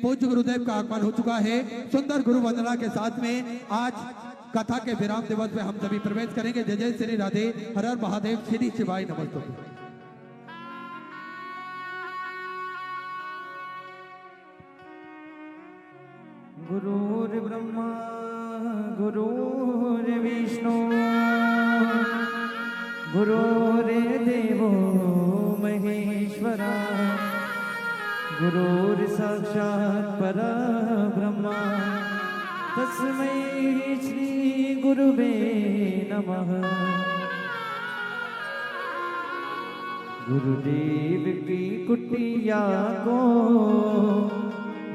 पूज्य गुरुदेव का आगमन हो चुका है। सुंदर गुरु वंदना के साथ में आज कथा के विराम दिवस में हम सभी प्रवेश करेंगे। जय जय श्री राधे, हर हर महादेव, श्री शिवाय नमस्तुभ्यं। गुरुर्ब्रह्मा गुरुर्विष्णु गुरुर्देवो महेश्वरा गुरुर्साक्षात् परब्रह्मा तस्मै श्री गुरुवे नमः। गुरुदेव की कुटिया को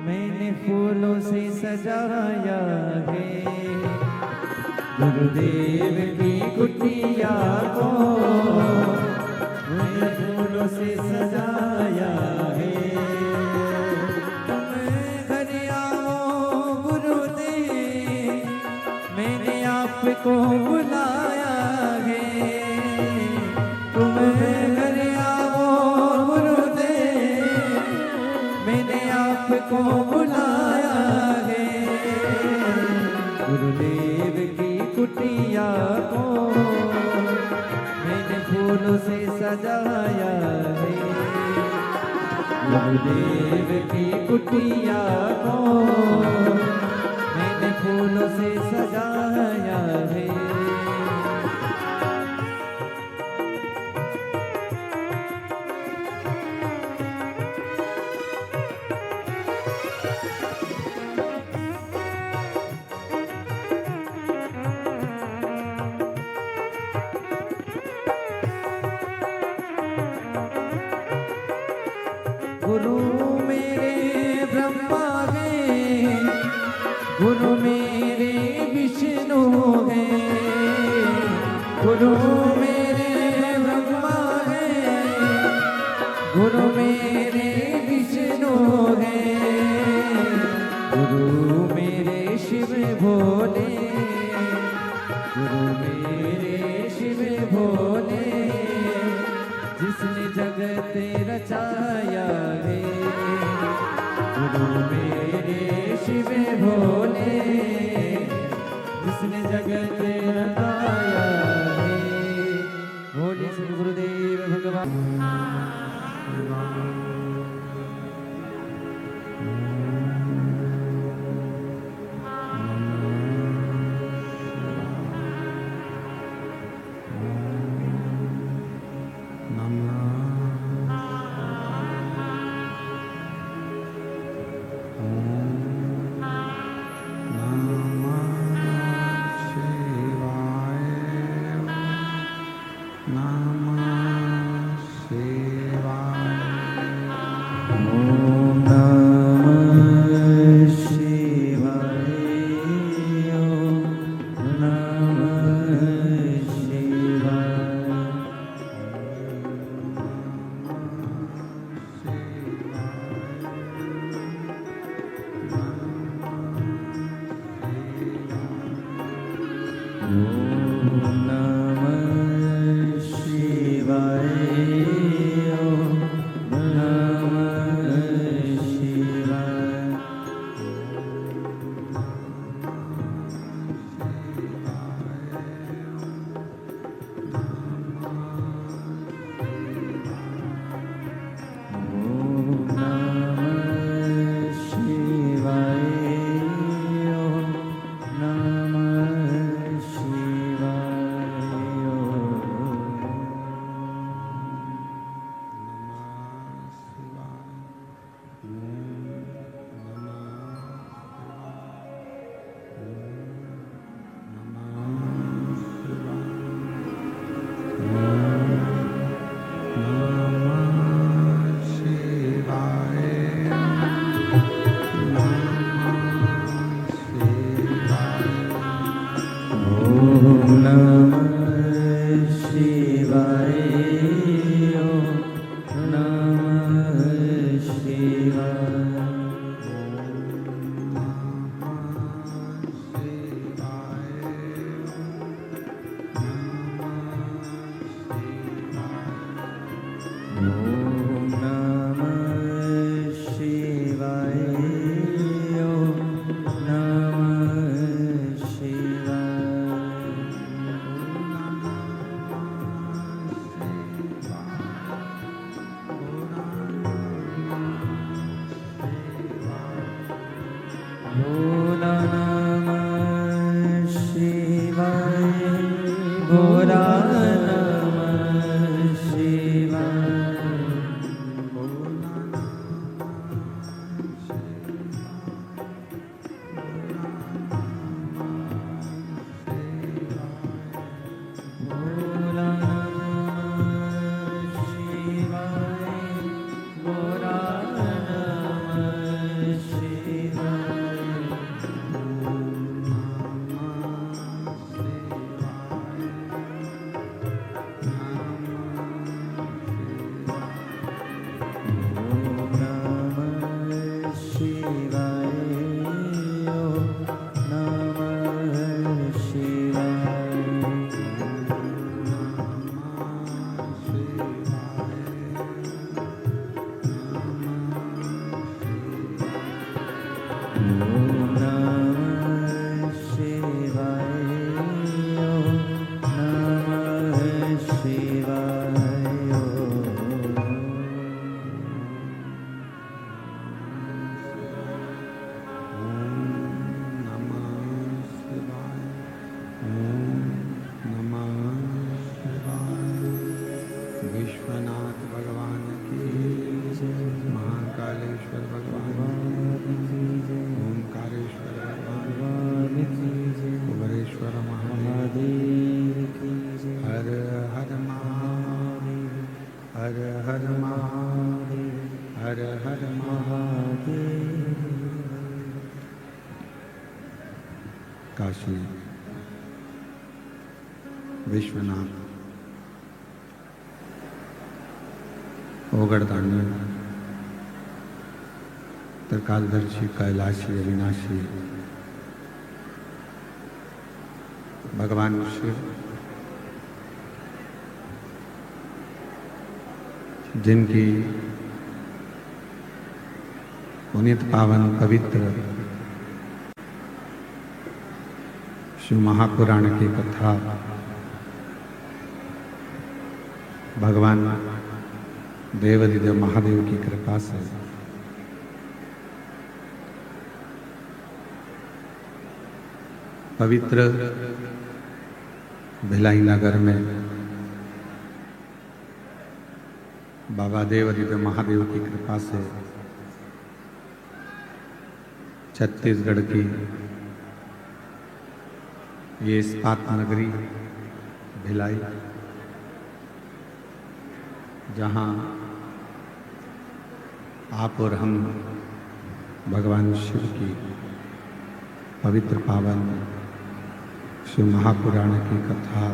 मैंने फूलों से सजाया है। गुरुदेव की कुटिया को मैंने फूलों से सजाया है। तुम घर आओ गुरुदेव, मैंने आपको बुलाया है। तुम घर आओ गुरुदेव, मैंने आपको बुलाया है। गुरुदेव की कुटिया को मैंने फूलों से सजाया है। गुरुदेव की कुटिया को मैंने फूलों से सजाया है। गुरु मेरे ब्रह्मा है, गुरु मेरे विष्णु है। गुरु मेरे ब्रह्मा है, गुरु मेरे विष्णु है। गुरु मेरे शिव भोले, गुरु मेरे शिव भोले, जिसने जगत रचाया है। गुरु मेरे शिव भोले, जिसने जगत रचाया है। बोले श्री गुरुदेव भगवान। ओम नमः शिवाय। हर महादेव हर हर महादेव। काशी विश्वनाथ ओगड़दानी त्रिकालदर्शी कैलाशी अविनाशी भगवान शिव जिनकी पुनीत पावन पवित्र शिव महापुराण की कथा भगवान देवाधिदेव महादेव की कृपा से पवित्र भिलाई नगर में बाबा देवाधिदेव महादेव की कृपा से छत्तीसगढ़ की ये इस्पात नगरी भिलाई, जहाँ आप और हम भगवान शिव की पवित्र पावन शिव महापुराण की कथा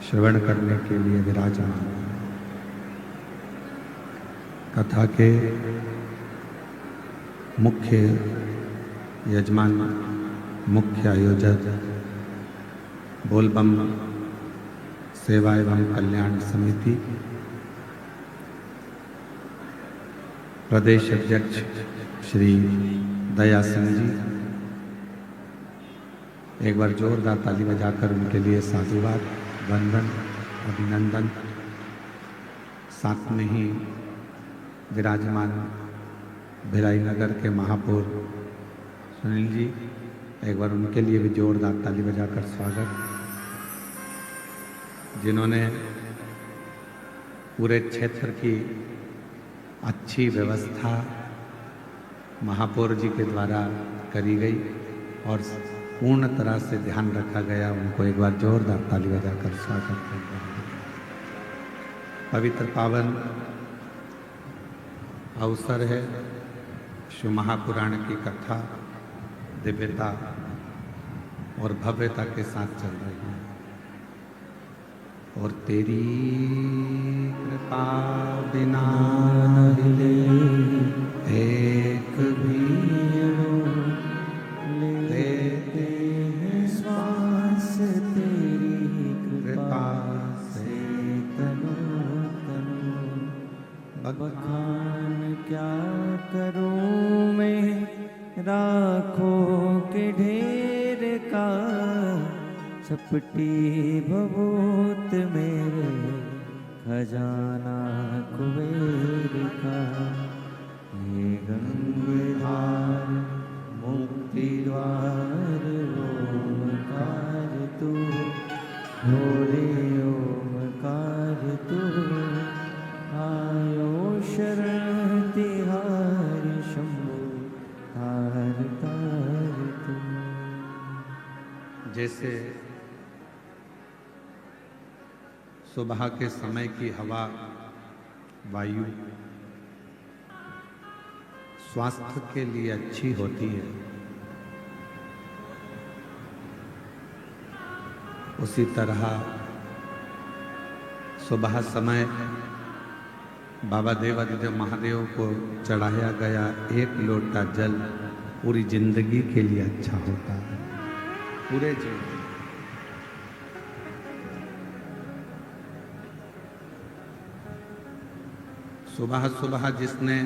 श्रवण करने के लिए विराजमान। कथा के मुख्य यजमान, मुख्य आयोजक बोलबम सेवा एवं कल्याण समिति प्रदेश अध्यक्ष श्री दया सिंह जी, एक बार जोरदार ताली बजाकर उनके लिए साधुवाद, वंदन, अभिनंदन। साथ में ही विराजमान भिलाई नगर के महापौर सुनील जी, एक बार उनके लिए भी जोरदार ताली बजाकर स्वागत, जिन्होंने पूरे क्षेत्र की अच्छी व्यवस्था महापौर जी के द्वारा करी गई और पूर्ण तरह से ध्यान रखा गया। उनको एक बार जोरदार ताली बजाकर स्वागत करते हैं। पवित्र पावन अवसर है, शिव महापुराण की कथा दिव्यता और भव्यता के साथ चल रही है। और तेरी कृपा बिना हिले एक भी लेते हैं श्वास तेरी कृपा से तनो तनो। बखान क्या करूं मैं राखों के ढेर का, चपटी भभूत मेरे खजाना कुबेर का। ये गंगाधार मुक्ति द्वार ओमकार तू, भोले ओमकार तू। आयो शरण तिहार शंभु तार तार तू। जैसे सुबह के समय की हवा, वायु स्वास्थ्य के लिए अच्छी होती है, उसी तरह सुबह समय बाबा देवाधिदेव महादेव को चढ़ाया गया एक लोटा जल पूरी जिंदगी के लिए अच्छा होता है। पूरे जीवन सुबह सुबह जिसने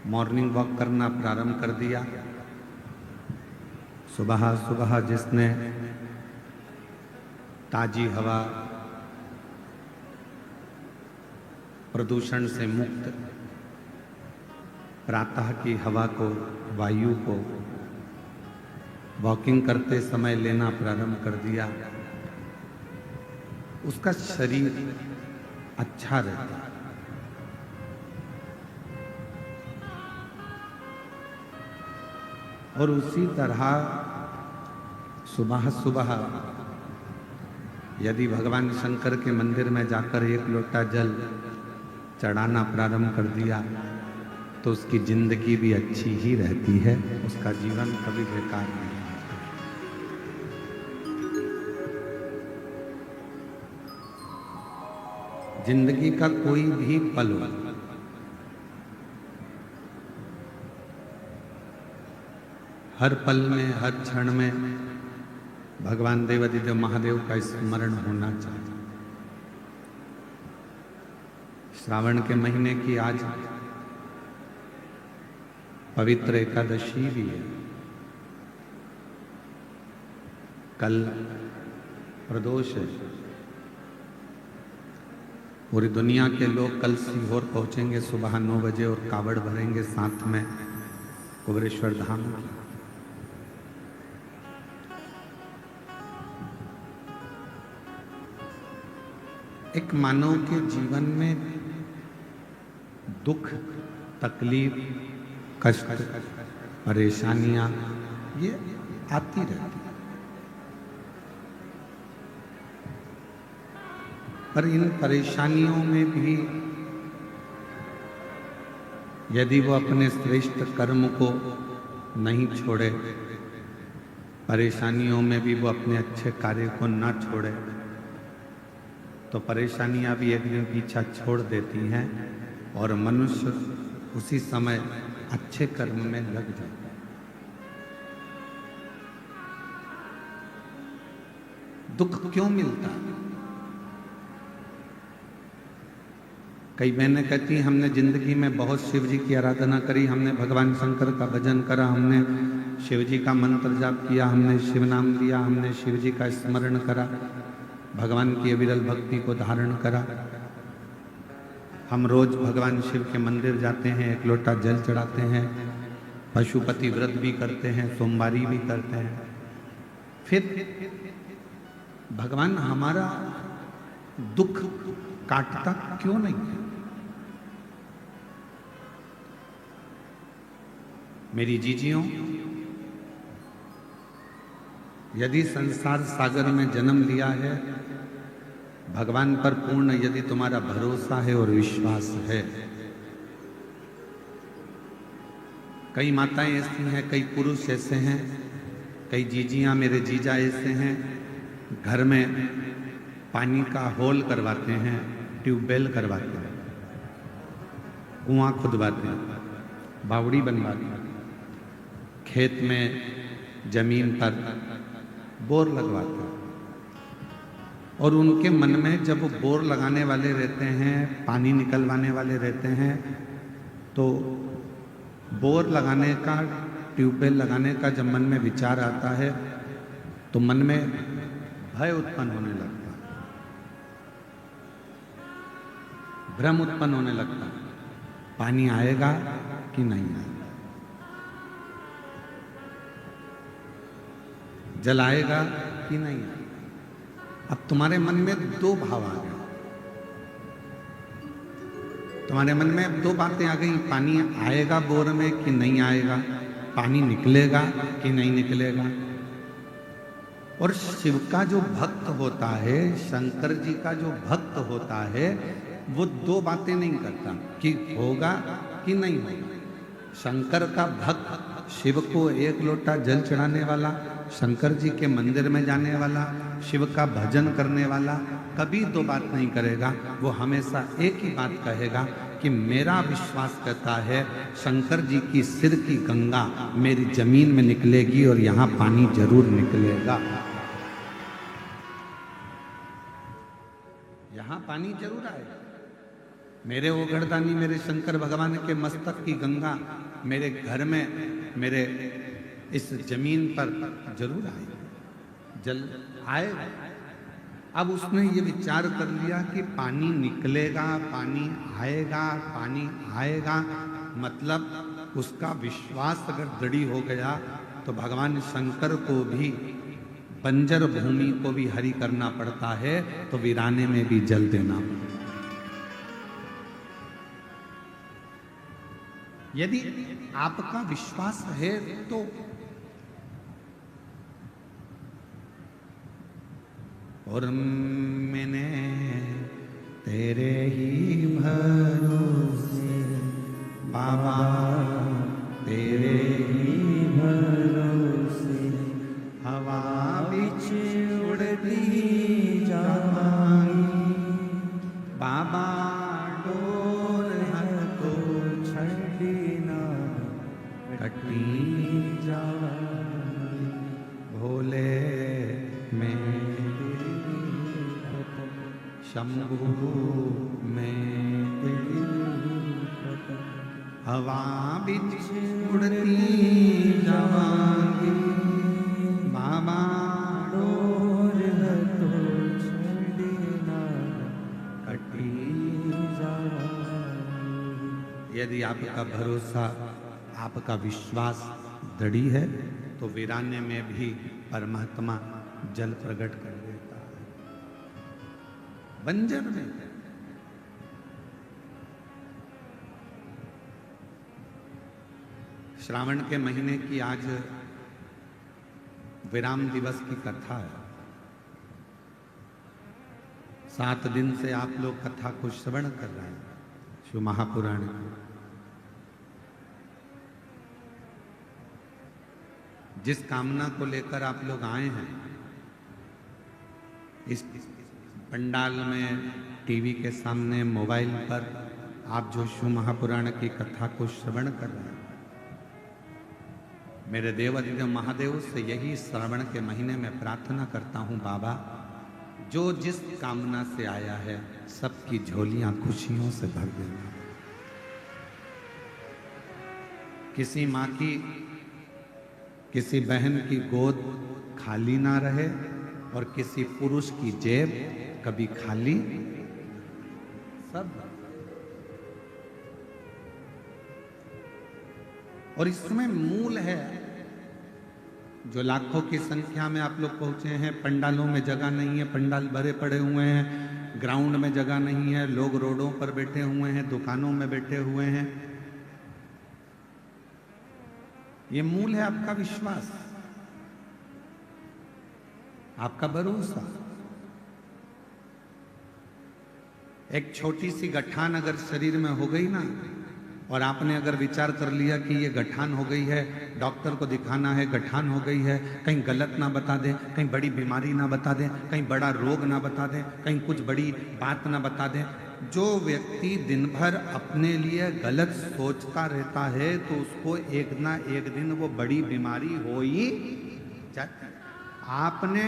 मॉर्निंग वॉक करना प्रारंभ कर दिया, सुबह सुबह जिसने ताजी हवा, प्रदूषण से मुक्त प्रातः की हवा को, वायु को वॉकिंग करते समय लेना प्रारंभ कर दिया, उसका शरीर अच्छा रहता है। और उसी तरह सुबह सुबह यदि भगवान शंकर के मंदिर में जाकर एक लोटा जल चढ़ाना प्रारंभ कर दिया तो उसकी जिंदगी भी अच्छी ही रहती है, उसका जीवन कभी बेकार नहीं होता। जिंदगी का कोई भी पल हो, हर पल में, हर क्षण में भगवान देवादिदेव महादेव का स्मरण होना चाहिए। श्रावण के महीने की आज पवित्र एकादशी भी है, कल प्रदोष है। पूरी दुनिया के लोग कल सीहोर पहुंचेंगे सुबह 9 बजे और कावड़ भरेंगे साथ में कुबेरेश्वर धाम की। एक मानव के जीवन में दुख, तकलीफ, कष्ट, परेशानियां ये आती रहती, पर इन परेशानियों में भी यदि वो अपने श्रेष्ठ कर्म को नहीं छोड़े, परेशानियों में भी वो अपने अच्छे कार्य को ना छोड़े, तो परेशानियां भी एक दिन पीछा छोड़ देती हैं और मनुष्य उसी समय अच्छे कर्म में लग जाता है। दुख क्यों मिलता है? कई बहनें कहती हैं हमने जिंदगी में बहुत शिव जी की आराधना करी, हमने भगवान शंकर का भजन करा, हमने शिव जी का मंत्र जाप किया, हमने शिव नाम लिया, हमने शिव जी का स्मरण करा, भगवान की अविरल भक्ति को धारण करा। हम रोज भगवान शिव के मंदिर जाते हैं, एक लोटा जल चढ़ाते हैं, पशुपति व्रत भी करते हैं, सोमवारी भी करते हैं। फिर भगवान हमारा दुख काटता क्यों नहीं है? मेरी जीजियों, यदि संसार सागर में जन्म लिया है, भगवान पर पूर्ण यदि तुम्हारा भरोसा है और विश्वास है। कई माताएं ऐसी हैं, कई पुरुष ऐसे हैं, कई जीजियां, मेरे जीजा ऐसे हैं, घर में पानी का होल करवाते हैं, ट्यूबवेल करवाते हैं, कुआं खुदवाते हैं, बावड़ी बनवाते हैं, खेत में जमीन पर बोर लगवाते हैं। और उनके मन में जब वो बोर लगाने वाले रहते हैं, पानी निकलवाने वाले रहते हैं, तो बोर लगाने का, ट्यूबवेल लगाने का जब मन में विचार आता है तो मन में भय उत्पन्न होने लगता है, भ्रम उत्पन्न होने लगता है, पानी आएगा कि नहीं आएगा, जल आएगा कि नहीं आएगा। अब तुम्हारे मन में दो भाव आ गए, तुम्हारे मन में दो बातें आ गई, पानी आएगा बोर में कि नहीं आएगा, पानी निकलेगा कि नहीं निकलेगा। और शिव का जो भक्त होता है, शंकर जी का जो भक्त होता है, वो दो बातें नहीं करता कि होगा कि नहीं होगा। शंकर का भक्त शिव को एक लोटा जल चढ़ाने वाला, शंकर जी के मंदिर में जाने वाला, शिव का भजन करने वाला कभी दो बात नहीं करेगा। वो हमेशा एक ही बात कहेगा कि मेरा विश्वास कहता है शंकर जी की सिर की गंगा मेरी जमीन में निकलेगी और यहाँ पानी जरूर निकलेगा, यहाँ पानी जरूर आएगा। मेरे ओगड़दानी, मेरे शंकर भगवान के मस्तक की गंगा मेरे घर में, मेरे इस जमीन पर जरूर आएगा, जल आएगा। अब उसने ये विचार कर लिया कि पानी निकलेगा, पानी आएगा, पानी आएगा, मतलब उसका विश्वास अगर दृढ़ हो गया तो भगवान शंकर को भी, बंजर भूमि को भी हरी करना पड़ता है, तो वीराने में भी जल देना पड़ता है। यदि आपका विश्वास है तो और मैंने तेरे ही भरोसे बाबा, तेरे ही भरोसे हवा बिच उड़ती जावांगी, बाबा डोर तो छड़ी ना कटी जावांगी। भोले में शंभू में हवा बिच उड़ती जावांगी, बाबा डोर तो छड़ी ना कटी। जावांगी। यदि आपका भरोसा, आपका विश्वास दृढ़ है तो वीराने में भी परमात्मा जल प्रकट कर देता है। बंजर में श्रावण के महीने की आज विराम दिवस की कथा है। 7 दिन से आप लोग कथा को श्रवण कर रहे हैं शिव महापुराण की। जिस कामना को लेकर आप लोग आए हैं, इस पंडाल में, टीवी के सामने, मोबाइल पर आप जो शिव महापुराण की कथा को श्रवण कर रहे हैं, मेरे देवाधिदेव महादेव से यही श्रावण के महीने में प्रार्थना करता हूं, बाबा जो जिस कामना से आया है सबकी झोलियां खुशियों से भर देना। किसी मां की, किसी बहन की गोद खाली ना रहे और किसी पुरुष की जेब कभी खाली, सब। और इसमें मूल है, जो लाखों की संख्या में आप लोग पहुंचे हैं, पंडालों में जगह नहीं है, पंडाल भरे पड़े हुए हैं, ग्राउंड में जगह नहीं है, लोग रोडों पर बैठे हुए हैं, दुकानों में बैठे हुए हैं। ये मूल है आपका विश्वास, आपका भरोसा। एक छोटी सी गठान अगर शरीर में हो गई ना, और आपने अगर विचार कर लिया कि ये गठान हो गई है, डॉक्टर को दिखाना है, गठान हो गई है, कहीं गलत ना बता दें, कहीं बड़ी बीमारी ना बता दें, कहीं बड़ा रोग ना बता दें, कहीं कुछ बड़ी बात ना बता दें। जो व्यक्ति दिन भर अपने लिए गलत सोचता रहता है तो उसको एक ना एक दिन वो बड़ी बीमारी हो ही जाती है। आपने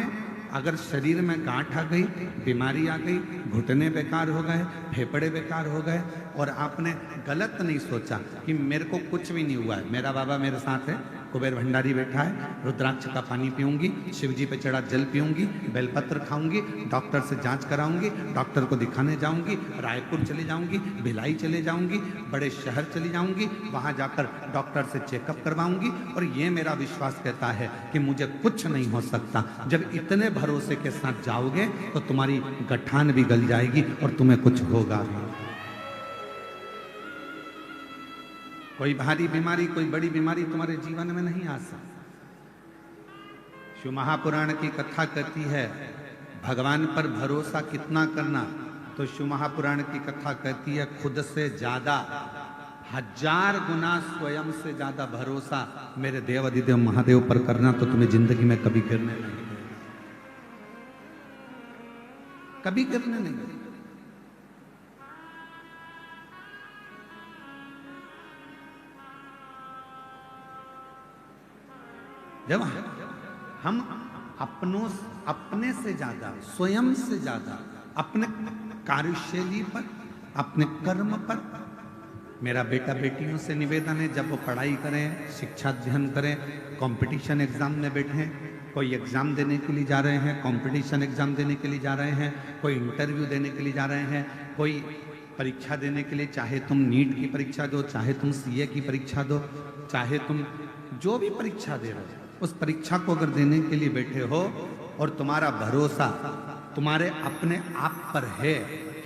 अगर शरीर में गांठ आ गई, बीमारी आ गई, घुटने बेकार हो गए, फेफड़े बेकार हो गए, और आपने गलत नहीं सोचा कि मेरे को कुछ भी नहीं हुआ है, मेरा बाबा मेरे साथ है, कुबेर भंडारी बैठा है, रुद्राक्ष का पानी पीऊंगी, शिव जी पे चढ़ा जल पीऊंगी, बेलपत्र खाऊंगी, डॉक्टर से जांच कराऊंगी, डॉक्टर को दिखाने जाऊंगी, रायपुर चले जाऊंगी, भिलाई चले जाऊंगी, बड़े शहर चली जाऊंगी, वहां जाकर डॉक्टर से चेकअप करवाऊंगी, और ये मेरा विश्वास कहता है कि मुझे कुछ नहीं हो सकता। जब इतने भरोसे के साथ जाओगे तो तुम्हारी गठान भी गल जाएगी और तुम्हें कुछ होगा भी। कोई भारी बीमारी, कोई बड़ी बीमारी तुम्हारे जीवन में नहीं आ सकती। शिव महापुराण की कथा कहती है भगवान पर भरोसा कितना करना, तो शिव महापुराण की कथा कहती है खुद से ज्यादा 1000 गुना स्वयं से ज्यादा भरोसा मेरे देवाधिदेव महादेव पर करना, तो तुम्हें जिंदगी में कभी गिरने नहीं देगा, कभी गिरने नहीं देगा। जब हम अपने से ज्यादा, स्वयं से ज्यादा अपने कार्यशैली पर, अपने कर्म पर, मेरा बेटा बेटियों से निवेदन है जब वो पढ़ाई करें, शिक्षा अध्ययन करें, कंपटीशन एग्जाम में बैठें, कोई एग्जाम देने के लिए जा रहे हैं, कंपटीशन एग्जाम देने के लिए जा रहे हैं, कोई इंटरव्यू देने के लिए जा रहे हैं, कोई परीक्षा देने के लिए, चाहे तुम नीट की परीक्षा दो, चाहे तुम सीए की परीक्षा दो, चाहे तुम जो भी परीक्षा दे रहे हो, उस परीक्षा को अगर देने के लिए बैठे हो और तुम्हारा भरोसा तुम्हारे अपने आप पर है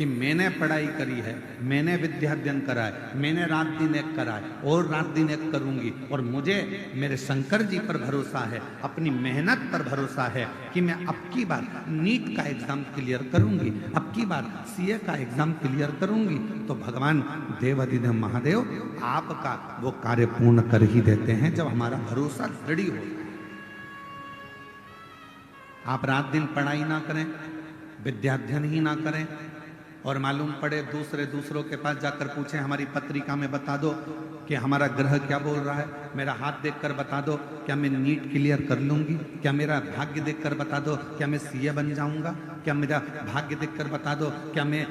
कि मैंने पढ़ाई करी है, मैंने विद्याध्ययन करा है, मैंने रात दिन एक करा है और रात दिन एक करूंगी, और मुझे मेरे शंकर जी पर भरोसा है, अपनी मेहनत पर भरोसा है कि मैं अब की बार नीट का एग्जाम क्लियर करूंगी, अब की बार सीए का एग्जाम क्लियर करूंगी, तो भगवान देवाधिदेव महादेव आपका वो कार्य पूर्ण कर ही देते हैं जब हमारा भरोसा दृढ़ होता है। आप रात दिन पढ़ाई ना करें, विद्याध्ययन ही ना करें, और मालूम पड़े दूसरों के पास जाकर पूछें हमारी पत्रिका में बता दो कि हमारा ग्रह क्या बोल रहा है, मेरा हाथ देखकर बता दो क्या मैं नीट क्लियर कर लूंगी, क्या मेरा भाग्य देखकर बता दो क्या मैं सीए बन जाऊंगा, क्या मेरा भाग्य देखकर बता दो क्या मैं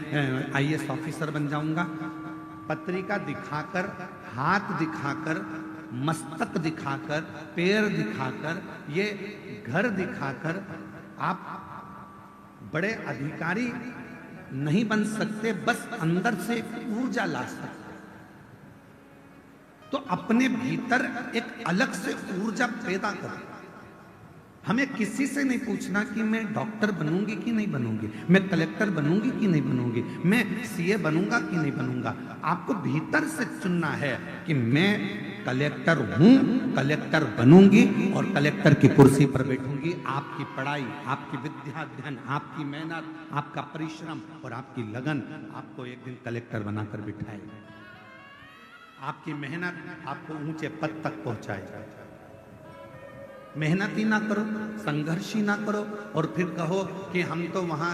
आईएएस ऑफिसर बन जाऊंगा। पत्रिका दिखाकर, हाथ दिखाकर, मस्तक दिखाकर, पैर दिखाकर, ये घर दिखाकर आप बड़े अधिकारी नहीं बन सकते, बस अंदर से ऊर्जा ला सकते। तो अपने भीतर एक अलग से ऊर्जा पैदा करें। हमें किसी से नहीं पूछना कि मैं डॉक्टर बनूंगी कि नहीं बनूंगी, मैं कलेक्टर बनूंगी कि नहीं बनूंगी, मैं सीए बनूंगा कि नहीं बनूंगा। आपको भीतर से चुनना है कि मैं कलेक्टर हूं, कलेक्टर बनूंगी और कलेक्टर की कुर्सी पर बैठूंगी। आपकी पढ़ाई, आपकी विद्याध्ययन, आपकी मेहनत, आपका परिश्रम और आपकी लगन आपको एक दिन कलेक्टर बनाकर बिठाएगा। आपकी मेहनत आपको ऊंचे पद तक पहुंचाएगा। मेहनत ही ना करो, संघर्ष ही ना करो और फिर कहो कि हम तो वहाँ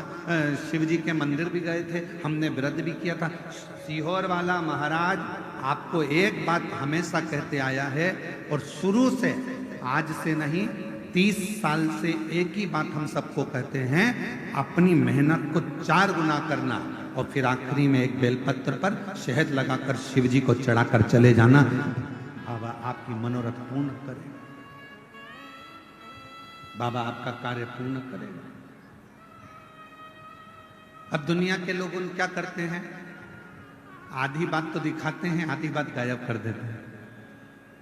शिव जी के मंदिर भी गए थे, हमने व्रत भी किया था। सीहोर वाला महाराज आपको एक बात हमेशा कहते आया है और शुरू से, आज से नहीं 30 साल से एक ही बात हम सबको कहते हैं, अपनी मेहनत को 4 गुना करना और फिर आखिरी में एक बेलपत्र पर शहद लगाकर शिव जी को चढ़ाकर चले जाना। बाबा आपकी मनोरथ पूर्ण करेगा, बाबा आपका कार्य पूर्ण करेगा। अब दुनिया के लोग क्या करते हैं, आधी बात तो दिखाते हैं, आधी बात गायब कर देते हैं।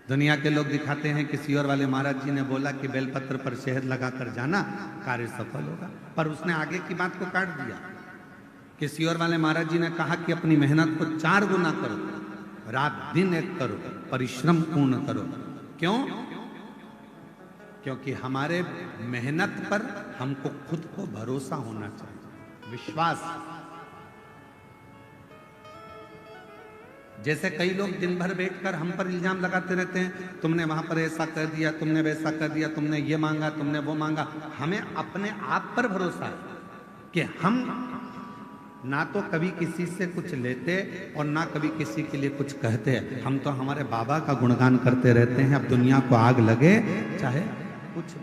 दुनिया के लोग दिखाते हैं कि सीहोर वाले महाराज जी ने बोला कि बेलपत्र पर शहद लगाकर जाना, कार्य सफल होगा, पर उसने आगे की बात को काट दिया कि सीहोर वाले महाराज जी ने कहा कि अपनी मेहनत को 4 गुना करो, रात दिन एक करो, परिश्रम पूर्ण करो। क्यों? क्योंकि हमारे मेहनत पर हमको खुद को भरोसा होना चाहिए, विश्वास। जैसे कई लोग दिन भर बैठकर हम पर इल्जाम लगाते रहते हैं, तुमने वहां पर ऐसा कर दिया, तुमने वैसा कर दिया, तुमने ये मांगा, तुमने वो मांगा। हमें अपने आप पर भरोसा है कि हम ना तो कभी किसी से कुछ लेते और ना कभी किसी के लिए कुछ कहते। हम तो हमारे बाबा का गुणगान करते रहते हैं। अब दुनिया को आग लगे चाहे कुछ,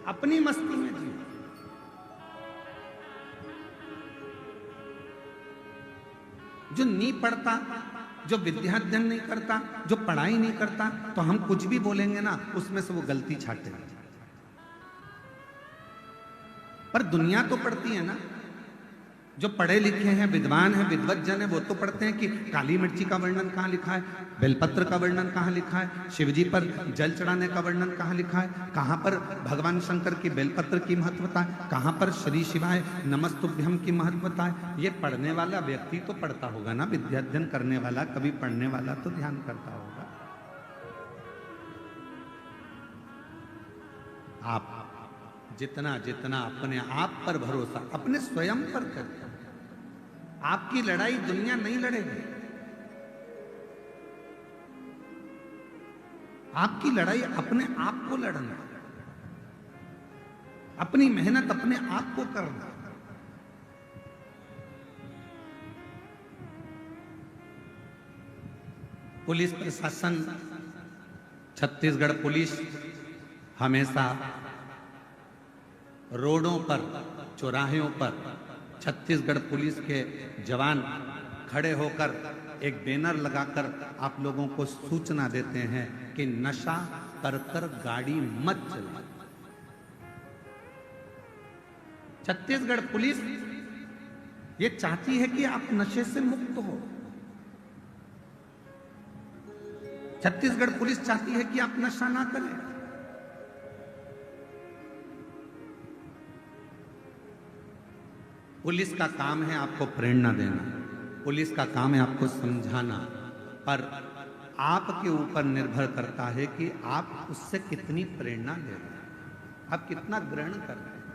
अपनी मस्ती में जियो। जो नहीं पढ़ता, जो विद्याध्ययन नहीं करता, जो पढ़ाई नहीं करता, तो हम कुछ भी बोलेंगे ना, उसमें से वो गलती छाटे। पर दुनिया तो पढ़ती है ना, जो पढ़े लिखे हैं, विद्वान हैं, विद्वत जन है, वो तो पढ़ते हैं कि काली मिर्ची का वर्णन कहाँ लिखा है, बेलपत्र का वर्णन कहाँ लिखा है, शिवजी पर जल चढ़ाने का वर्णन कहाँ लिखा है, कहाँ पर भगवान शंकर की बेलपत्र की महत्वता है, कहाँ पर श्री शिवाय नमस्तुभ्यम की महत्वता है। ये पढ़ने वाला व्यक्ति तो पढ़ता होगा ना, विद्याध्ययन करने वाला, कभी पढ़ने वाला तो ध्यान करता होगा। आप जितना जितना अपने आप पर भरोसा, अपने स्वयं पर करें, आपकी लड़ाई दुनिया नहीं लड़ेगी। आपकी लड़ाई अपने आप को लड़ना, अपनी मेहनत अपने आप को करना। पुलिस प्रशासन, छत्तीसगढ़ पुलिस हमेशा रोडों पर, चौराहों पर छत्तीसगढ़ पुलिस के जवान खड़े होकर एक बैनर लगाकर आप लोगों को सूचना देते हैं कि नशा कर कर गाड़ी मत चलाओ। छत्तीसगढ़ पुलिस ये चाहती है कि आप नशे से मुक्त हो। छत्तीसगढ़ पुलिस चाहती है कि आप नशा ना करें। पुलिस का काम है आपको प्रेरणा देना, पुलिस का काम है आपको समझाना, पर आपके ऊपर निर्भर करता है कि आप उससे कितनी प्रेरणा ले रहे हैं, आप कितना ग्रहण कर रहे हैं।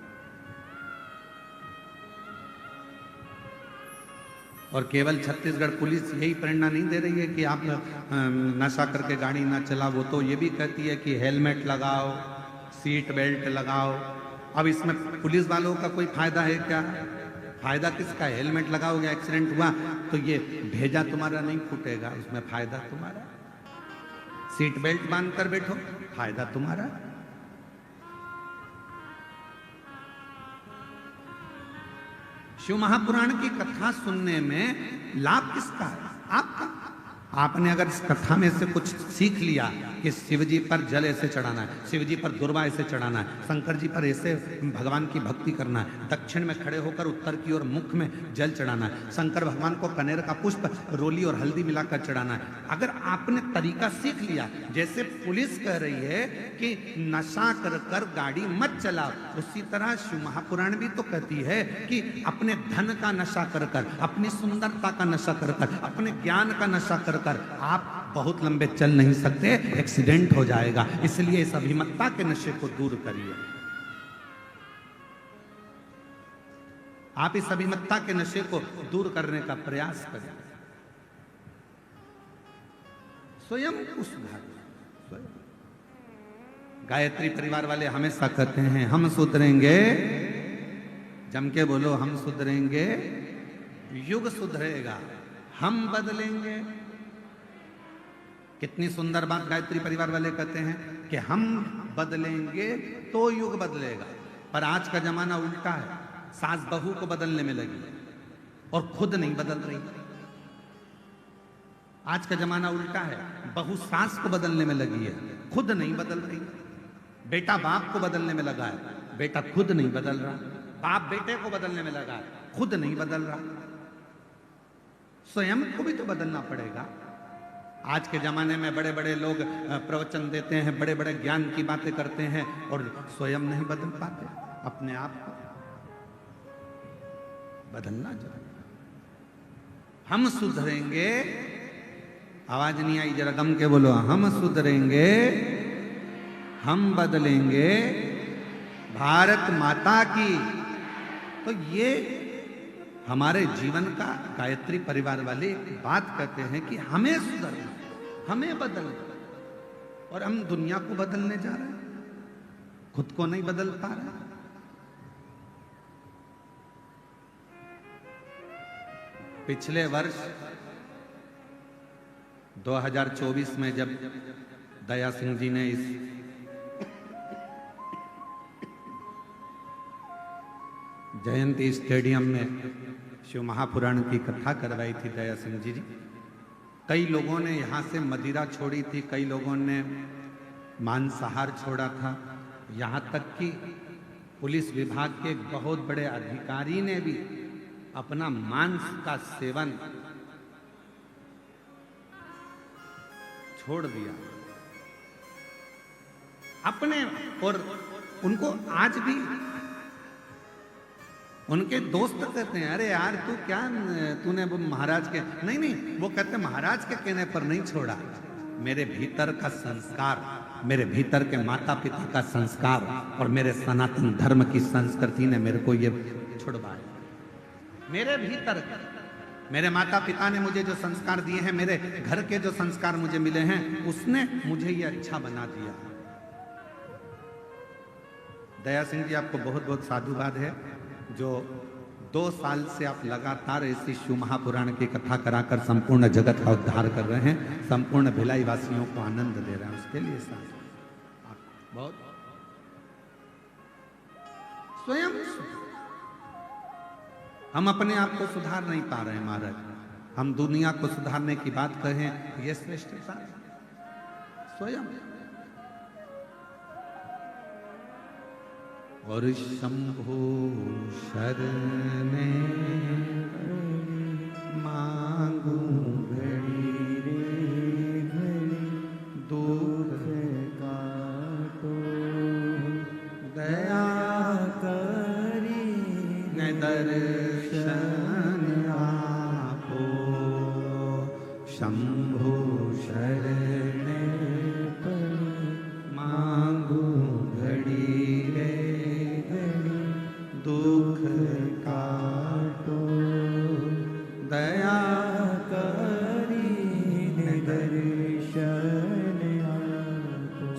और केवल छत्तीसगढ़ पुलिस यही प्रेरणा नहीं दे रही है कि आप नशा करके गाड़ी ना चलाओ, वो तो ये भी कहती है कि हेलमेट लगाओ, सीट बेल्ट लगाओ। अब इसमें पुलिस वालों का कोई फायदा है क्या? फायदा किसका है? हेलमेट लगाओगे, एक्सीडेंट हुआ तो ये भेजा तुम्हारा नहीं फूटेगा, उसमें फायदा तुम्हारा। सीट बेल्ट बांध कर बैठो, फायदा तुम्हारा। शिव महापुराण की कथा सुनने में लाभ किसका है? आपका। आपने अगर इस कथा में से कुछ सीख लिया कि शिव जी पर जल ऐसे चढ़ाना है, शिव जी पर दुर्वा ऐसे चढ़ाना है, शंकर जी पर ऐसे भगवान की भक्ति करना है, दक्षिण में खड़े होकर उत्तर की ओर मुख में जल चढ़ाना है, शंकर भगवान को कनेर का पुष्प रोली और हल्दी मिलाकर चढ़ाना है, अगर आपने तरीका सीख लिया, जैसे पुलिस कह रही है कि नशा कर कर गाड़ी मत चलाओ, उसी तरह शिव महापुराण भी तो कहती है कि अपने धन का नशा कर कर, अपनी सुंदरता का नशा कर कर, अपने ज्ञान का नशा कर कर आप बहुत लंबे चल नहीं सकते, एक्सीडेंट हो जाएगा। इसलिए इस अभिमत्ता के नशे को दूर करिए। आप इस अभिमत्ता के नशे को दूर करने का प्रयास करें, स्वयं को सुधारिए। गायत्री परिवार वाले हमेशा कहते हैं हम सुधरेंगे, जम के बोलो, हम सुधरेंगे, युग सुधरेगा, हम बदलेंगे। कितनी सुंदर बात गायत्री परिवार वाले कहते हैं कि हम बदलेंगे तो युग बदलेगा। पर आज का जमाना उल्टा है, सास बहू को बदलने में लगी और खुद नहीं बदल रही। आज का जमाना उल्टा है, बहू सास को बदलने में लगी है, खुद नहीं बदल रही। बेटा बाप को बदलने में लगा है, बेटा खुद नहीं बदल रहा। बाप बेटे को बदलने में लगा है, खुद नहीं बदल रहा। स्वयं को भी तो बदलना पड़ेगा। आज के जमाने में बड़े बड़े लोग प्रवचन देते हैं, बड़े बड़े ज्ञान की बातें करते हैं और स्वयं नहीं बदल पाते। अपने आप को बदलना चाहिए। हम सुधरेंगे, आवाज नहीं आई, जरा दम के बोलो, हम सुधरेंगे, हम बदलेंगे, भारत माता की। तो ये हमारे जीवन का गायत्री परिवार वाले बात कहते हैं कि हमें सुधरना, हमें बदलना, और हम दुनिया को बदलने जा रहे हैं, खुद को नहीं बदल पा रहे। पिछले वर्ष 2024 में जब दया सिंह जी ने इस जयंती स्टेडियम में शिव महापुराण की कथा करवाई थी दया सिंह जी, कई लोगों ने यहाँ से मदिरा छोड़ी थी, कई लोगों ने मांसाहार छोड़ा था, यहाँ तक कि पुलिस विभाग के एक बहुत बड़े अधिकारी ने भी अपना मांस का सेवन छोड़ दिया अपने। और उनको आज भी उनके दोस्त कहते हैं, अरे यार तू क्या, तूने वो महाराज के, नहीं, वो कहते महाराज के कहने पर नहीं छोड़ा, मेरे भीतर का संस्कार, मेरे भीतर के माता पिता का संस्कार और मेरे सनातन धर्म की संस्कृति ने मेरे को ये छुड़वाया। मेरे भीतर, मेरे माता पिता ने मुझे जो संस्कार दिए हैं, मेरे घर के जो संस्कार मुझे मिले हैं, उसने मुझे ये अच्छा बना दिया। दया सिंह जी, आपको बहुत बहुत साधुवाद है जो 2 साल से आप लगातार ऐसी शिव महापुराण की कथा कराकर संपूर्ण जगत का उद्धार कर रहे हैं, संपूर्ण भिलाई वासियों को आनंद दे रहे हैं। उसके लिए आप बहुत स्वयं, हम अपने आप को सुधार नहीं पा रहे हैं महाराज, हम दुनिया को सुधारने की बात कहें ये श्रेष्ठता स्वयं। और शंभो शरणे मांगू घड़ी रे घड़ी, दुख काटो दया करी न दर्शन शंभो शरण मांगू घड़ी रे घड़ी दुख काटो दया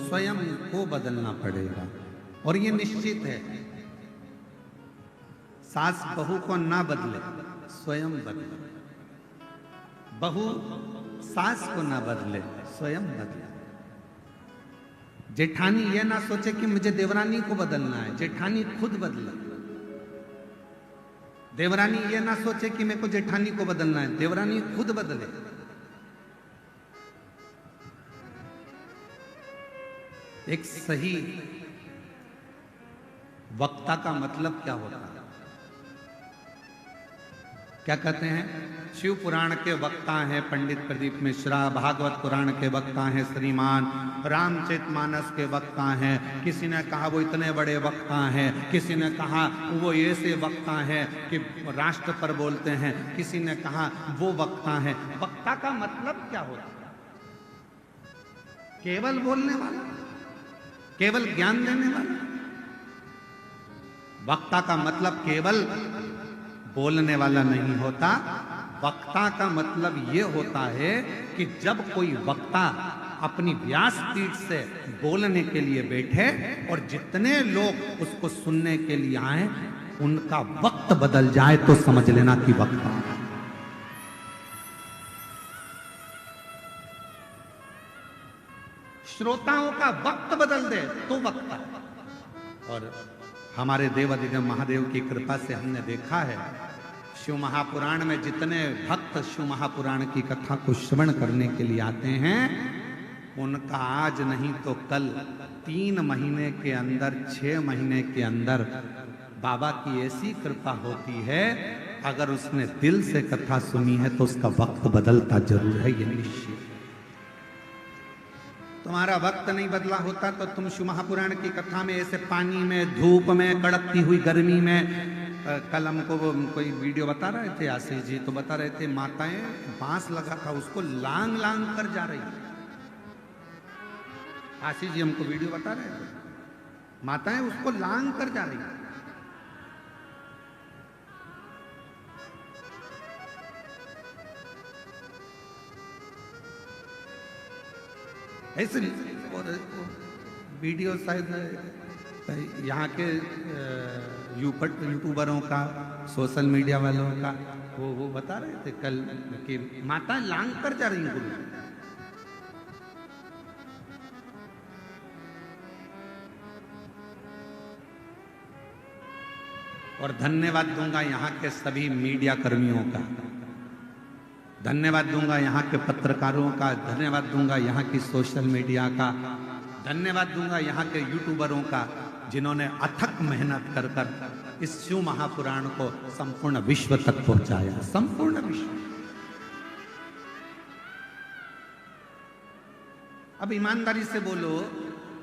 स्वयं को बदलना पड़ेगा। और ये निश्चित है, सास बहू को ना बदले, स्वयं बदले। बहू सास को ना बदले, स्वयं बदले। जेठानी ये ना सोचे कि मुझे देवरानी को बदलना है, जेठानी खुद बदले। देवरानी ये ना सोचे कि मेरे को जेठानी को बदलना है, देवरानी खुद बदले। एक सही वक्ता का मतलब क्या होता है? क्या कहते हैं? शिव पुराण के वक्ता हैं पंडित प्रदीप मिश्रा, भागवत पुराण के वक्ता हैं श्रीमान, रामचरितमानस के वक्ता हैं। किसी ने कहा वो इतने बड़े वक्ता हैं, किसी ने कहा वो ऐसे वक्ता हैं कि राष्ट्र पर बोलते हैं, किसी ने कहा वो वक्ता हैं। वक्ता का मतलब क्या होता है? केवल बोलने वाला, केवल ज्ञान देने वाला। वक्ता का मतलब केवल बोलने वाला नहीं होता। वक्ता का मतलब ये होता है कि जब कोई वक्ता अपनी व्यासपीठ से बोलने के लिए बैठे और जितने लोग उसको सुनने के लिए आए उनका वक्त बदल जाए तो समझ लेना कि वक्ता। श्रोताओं का वक्त बदल दे तो वक्ता। और हमारे देवादिदेव महादेव की कृपा से हमने देखा है, शिव महापुराण में जितने भक्त शिव महापुराण की कथा को श्रवण करने के लिए आते हैं, उनका आज नहीं तो कल 3 महीने के अंदर, 6 महीने के अंदर बाबा की ऐसी कृपा होती है। अगर उसने दिल से कथा सुनी है तो उसका वक्त बदलता जरूर है, ये निश्चित। तुम्हारा वक्त नहीं बदला होता तो तुम शिव महापुराण की कथा में ऐसे पानी में, धूप में, कड़कती हुई गर्मी में। कल हमको वो कोई वीडियो बता रहे थे आशीष जी, तो बता रहे थे माताएं बांस लगा था उसको लांग लांग कर जा रही। आशीष जी हमको वीडियो बता रहे थे, माताएं उसको लांग कर जा रही। ऐसे और वीडियो शायद यहाँ के यूट्यूबरों का, सोशल मीडिया वालों का, वो बता रहे थे कल कि माता लांग कर जा रही गुरु। और धन्यवाद दूंगा यहाँ के सभी मीडिया कर्मियों का, धन्यवाद दूंगा यहाँ के पत्रकारों का, धन्यवाद दूंगा यहाँ की सोशल मीडिया का, धन्यवाद दूंगा यहाँ के यूट्यूबरों का, जिन्होंने अथक मेहनत कर कर इस शिव महापुराण को संपूर्ण विश्व तक पहुंचाया। संपूर्ण विश्व। अब ईमानदारी से बोलो,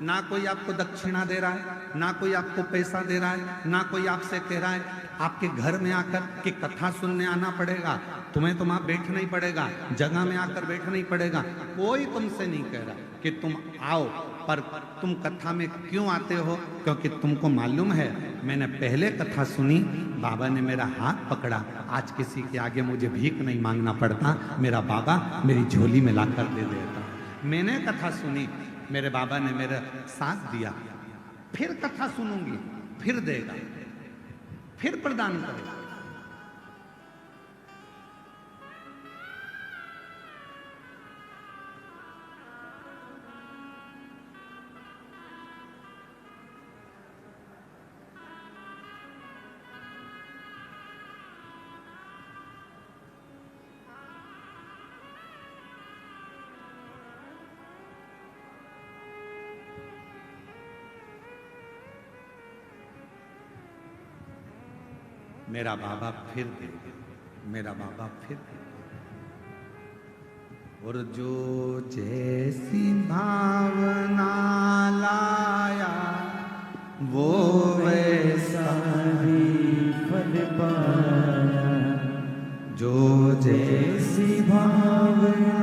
ना कोई आपको दक्षिणा दे रहा है, ना कोई आपको पैसा दे रहा है, ना कोई आपसे कह रहा है आपके घर में आकर कि कथा सुनने आना पड़ेगा, तुम्हें तो वहां बैठना ही पड़ेगा, जगह में आकर बैठना ही पड़ेगा। कोई तुमसे नहीं कह रहा कि तुम आओ, पर तुम कथा में क्यों आते हो? क्योंकि तुमको मालूम है मैंने पहले कथा सुनी, बाबा ने मेरा हाथ पकड़ा, आज किसी के आगे मुझे भीख नहीं मांगना पड़ता, मेरा बाबा मेरी झोली में लाकर दे देता। मैंने कथा सुनी, मेरे बाबा ने मेरा साथ दिया, फिर कथा सुनूंगी, फिर देगा, फिर प्रदान करेगा। मेरा बाबा फिर देगा, मेरा बाबा फिर देगा। और जो जैसी भावना लाया वो वैसा ही फल पाया, जो जैसी भावना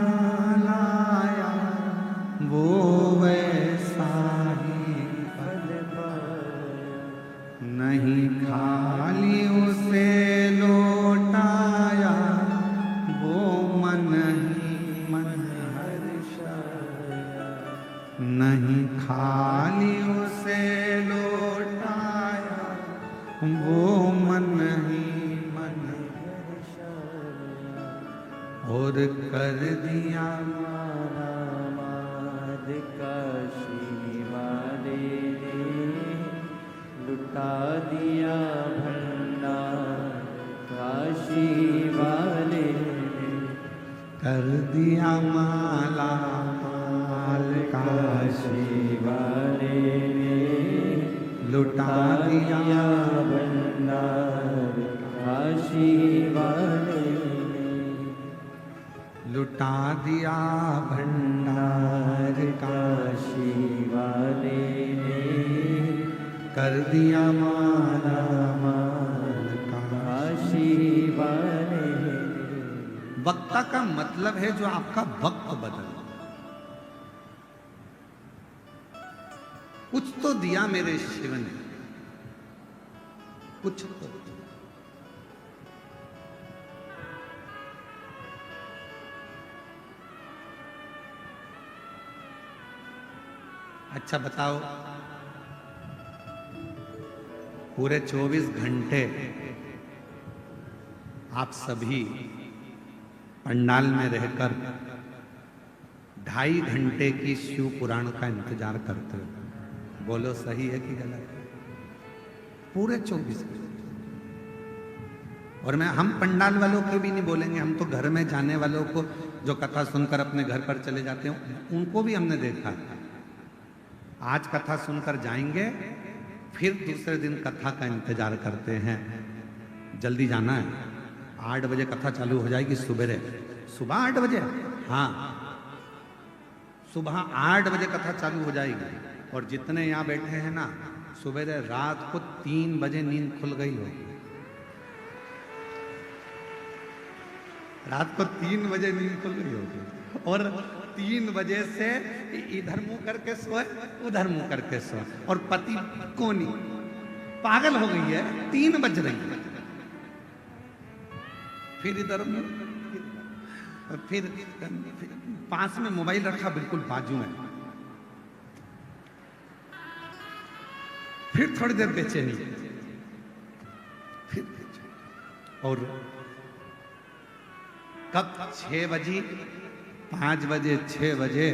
और कर दिया माद काशी वाले ने लुटा दिया भंडार काशी वाले ने कर दिया माला माल काशी वाले ने लुटा दिया भंडार काशी वाले ने लुटा दिया भंडार काशी वाले ने कर दिया माला माल काशी वाले ने। वक्ता का मतलब है जो आपका वक्त बदल। कुछ तो दिया मेरे शिव ने, कुछ तो। अच्छा बताओ, पूरे 24 घंटे आप सभी पंडाल में रहकर 2.5 घंटे की शिव पुराण का इंतजार करते हो। बोलो सही है कि गलत है? पूरे 24 घंटे। और हम पंडाल वालों को भी नहीं बोलेंगे, हम तो घर में जाने वालों को जो कथा सुनकर अपने घर पर चले जाते हैं उनको भी हमने देखा। आज कथा सुनकर जाएंगे, फिर दूसरे दिन कथा का इंतजार करते हैं। जल्दी जाना है, 8 बजे कथा चालू हो जाएगी सुबह 8 बजे। हाँ, सुबह 8 बजे कथा चालू हो जाएगी। और जितने यहाँ बैठे हैं ना, सुबह रात को 3 बजे नींद खुल गई हो। रात को 3 बजे नींद खुल गई होगी और 3 बजे से इधर मुंह करके सोए, उधर मुंह करके सोए। और पति कोनी पागल हो गई है, 3 बज रही है। फिर इधर फिर पास में मोबाइल रखा, बिल्कुल बाजू में। फिर थोड़ी देर बेचैनी, फिर और कब 6 बजे 5 बजे 6 बजे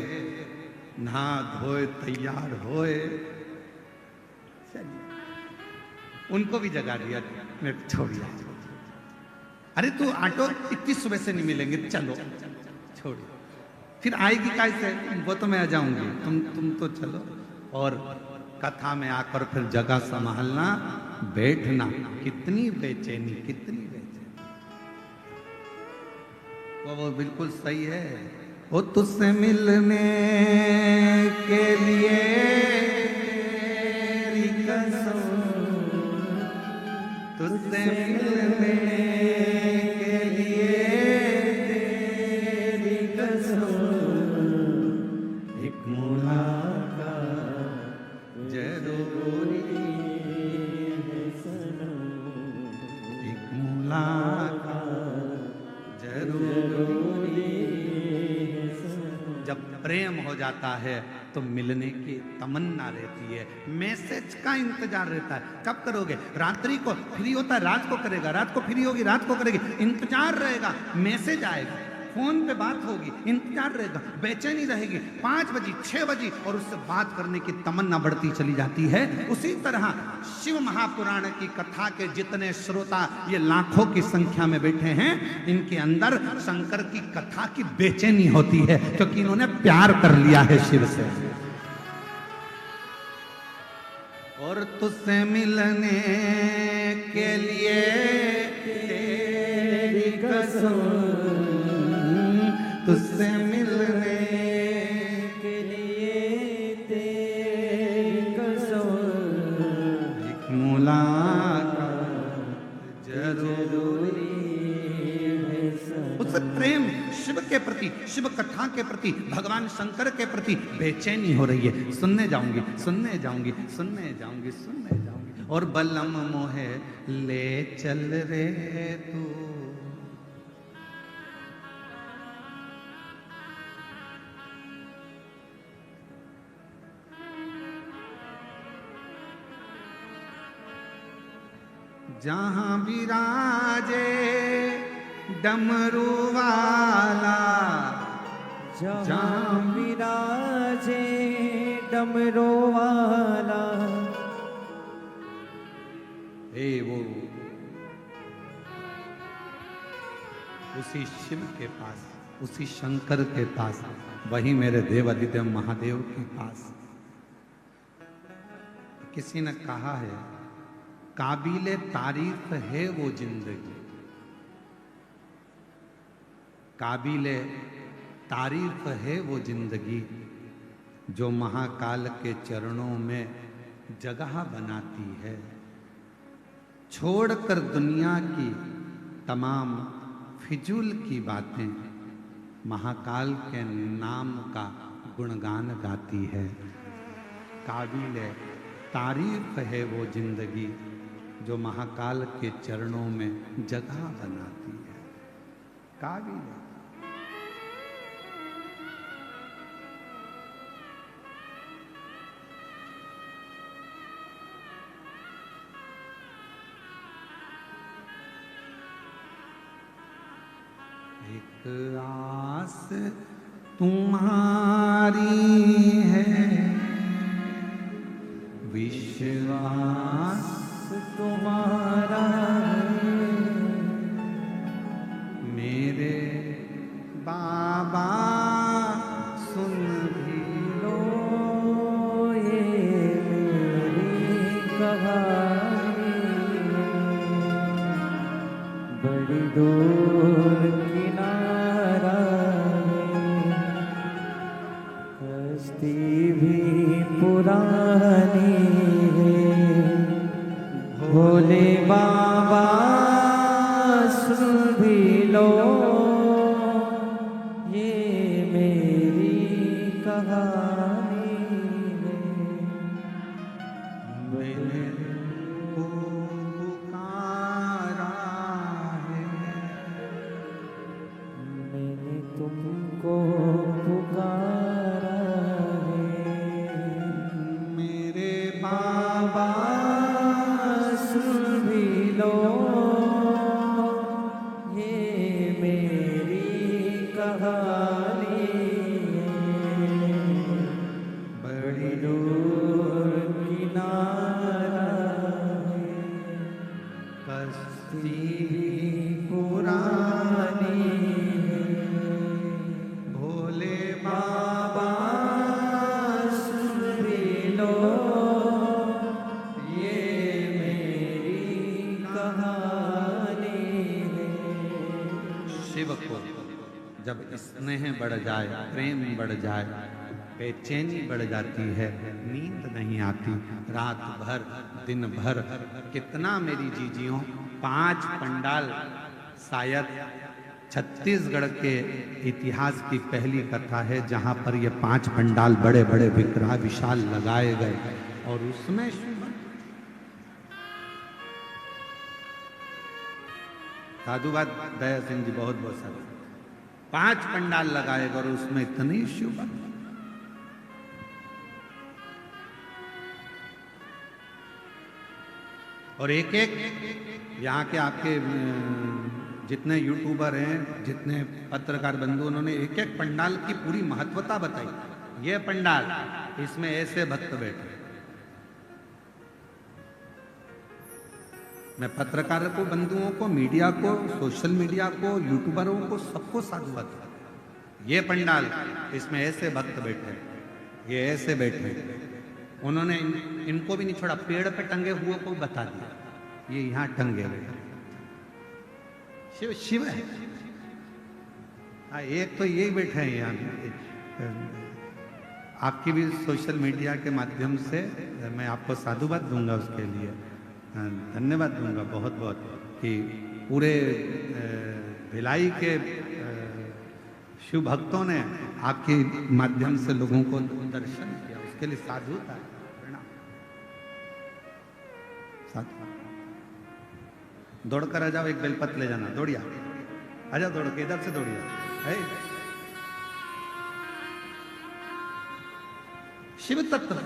नहा धोए तैयार होए, उनको भी जगा दिया। मैं छोड़िए, अरे तू ऑटो इतनी सुबह से नहीं मिलेंगे, चलो छोड़िए। फिर आएगी कैसे? वो तो मैं आ जाऊंगी, तुम तो चलो। और कथा में आकर फिर जगह संभालना, बैठना, कितनी बेचैनी, कितनी बेचैनी। वो बिल्कुल सही है। वो तुझसे मिलने के लिए तुझसे मिलने के लिए तेरी कसम, एक मुलाकात जरूरी है सनम, एक मुलाकात जरूरी है सनम। जब प्रेम हो जाता है तो मिलने की तमन्ना रहती है, मैसेज का इंतजार रहता है। कब करोगे? रात्रि को फ्री होता है, रात को करेगा, रात को फ्री होगी, रात को करेगी। इंतजार रहेगा, मैसेज आएगा, फोन पे बात होगी, इंतजार रहेगा, बेचैनी रहेगी। 5 बजे 6 बजे और उससे बात करने की तमन्ना बढ़ती चली जाती है। उसी तरह शिव महापुराण की कथा के जितने श्रोता ये लाखों की संख्या में बैठे हैं, इनके अंदर शंकर की कथा की बेचैनी होती है, क्योंकि इन्होंने प्यार कर लिया है शिव से। और तुझसे मिलने के लिए तेरी कसम, तुझसे मिलने के लिए तेरी कसम, एक मुलाकात जरूरी है सनम। उस प्रेम शिव के प्रति, शिव कथा के प्रति, भगवान शंकर के प्रति बेचैनी हो रही है। सुनने जाऊंगी, सुनने जाऊंगी, सुनने जाऊंगी, सुनने जाऊंगी। और बलम मोहे ले चल रे तू, जहां विराजे डमरू वाला जहाँ विराजे डमरू वाला। हे वो उसी शिव के पास, उसी शंकर के पास, वही मेरे देव आदित्य महादेव के पास। किसी ने कहा है काबिले तारीफ है वो जिंदगी, काबिले तारीफ है वो जिंदगी जो महाकाल के चरणों में जगह बनाती है। छोड़कर दुनिया की तमाम फिजूल की बातें महाकाल के नाम का गुणगान गाती है। काबिले तारीफ है वो जिंदगी जो महाकाल के चरणों में जगह बनाती है। काबिल एक आस तुम्हारी है, विश्वास तुम्हारा है, मेरे बाबा सुन भी लो ये मेरी कहानी। बड़ी दूर किनारा है, हस्ती भी पुरानी है। भोले बाबा सुन भी लो ये मेरी कहानी है। मैंने को पुकारा है, मैंने तुमको पुकारा है। मेरे बाबा सुन भी लो ये मेरी कहानी है। बड़ी दूर किनारा है, कश्ती पुरानी है। भोले बाबा सुन भी लो ये मेरी कहानी है। शिव को जब स्नेह बढ़ जाए, प्रेम बढ़ जाए, बेचैनी बढ़ जाती है, नींद नहीं आती, रात भर दिन भर। कितना मेरी जीजियों 5 पंडाल, शायद छत्तीसगढ़ के इतिहास की पहली कथा है जहां पर ये 5 पंडाल बड़े बड़े विशाल लगाए गए और उसमें साधुवाद दया सिंह जी बहुत बहुत सारे 5 पंडाल लगाए गए और उसमें इतनी शुभ। और एक एक यहाँ के आपके जितने यूट्यूबर हैं, जितने पत्रकार बंधु, उन्होंने एक एक पंडाल की पूरी महत्वता बताई। ये पंडाल, इसमें ऐसे भक्त बैठे। मैं पत्रकारों को, बंधुओं को, मीडिया को, सोशल मीडिया को, यूट्यूबरों को, सबको साधुवाद। ये पंडाल, इसमें ऐसे भक्त बैठे, ये ऐसे बैठे। उन्होंने इनको भी नहीं छोड़ा, पेड़ पे टंगे हुए को बता दिया, ये यहाँ टंगे हुए। शिव शिव है। एक तो ये बैठे हैं यहाँ। आपकी भी सोशल मीडिया के माध्यम से मैं आपको साधुवाद दूंगा, उसके लिए धन्यवाद दूंगा बहुत बहुत, कि पूरे भिलाई के शिव भक्तों ने आपके माध्यम से लोगों को दर्शन किया, उसके लिए साधुता प्रणाम। दौड़कर आ जाओ, एक बेलपत्र ले जाना, दौड़िया आ जाओ, दौड़ के इधर से दौड़िया है। शिव तत्व।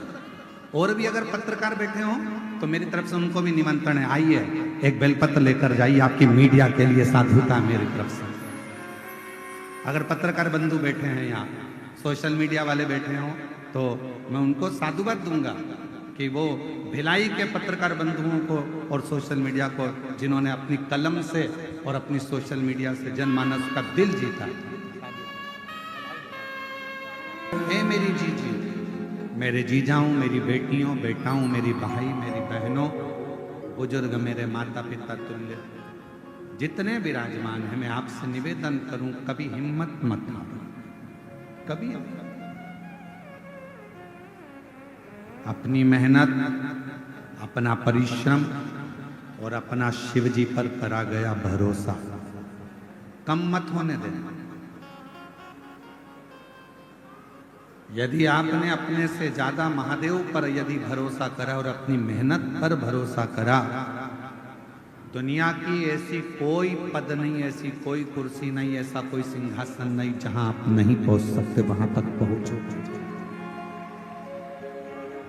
और भी अगर पत्रकार बैठे हो तो मेरी तरफ से उनको भी निमंत्रण है, आइए एक बेलपत्र लेकर जाइए, आपकी मीडिया के लिए साधुता मेरी तरफ से। अगर पत्रकार बंधु बैठे हैं यहाँ, सोशल मीडिया वाले बैठे हों, तो मैं उनको साधुवाद दूंगा कि वो भिलाई के पत्रकार बंधुओं को और सोशल मीडिया को, जिन्होंने अपनी कलम से और अपनी सोशल मीडिया से जनमानस का दिल जीता। हे मेरी जीजी, मेरे जीजाओं, मेरी बेटियों, बेटाओं, मेरी भाई, मेरी बहनों, बुजुर्ग, मेरे माता पिता तुल्य जितने विराजमान हैं, मैं आपसे निवेदन करूं, कभी हिम्मत मत हारो, कभी अपनी मेहनत, अपना परिश्रम और अपना शिव जी पर करा गया भरोसा कम मत होने देना। यदि आपने अपने से ज्यादा महादेव पर यदि भरोसा करा और अपनी मेहनत पर भरोसा करा, दुनिया की ऐसी कोई पद नहीं, ऐसी कोई कुर्सी नहीं, ऐसा कोई सिंहासन नहीं जहां आप नहीं पहुंच सकते, वहां तक पहुंचो।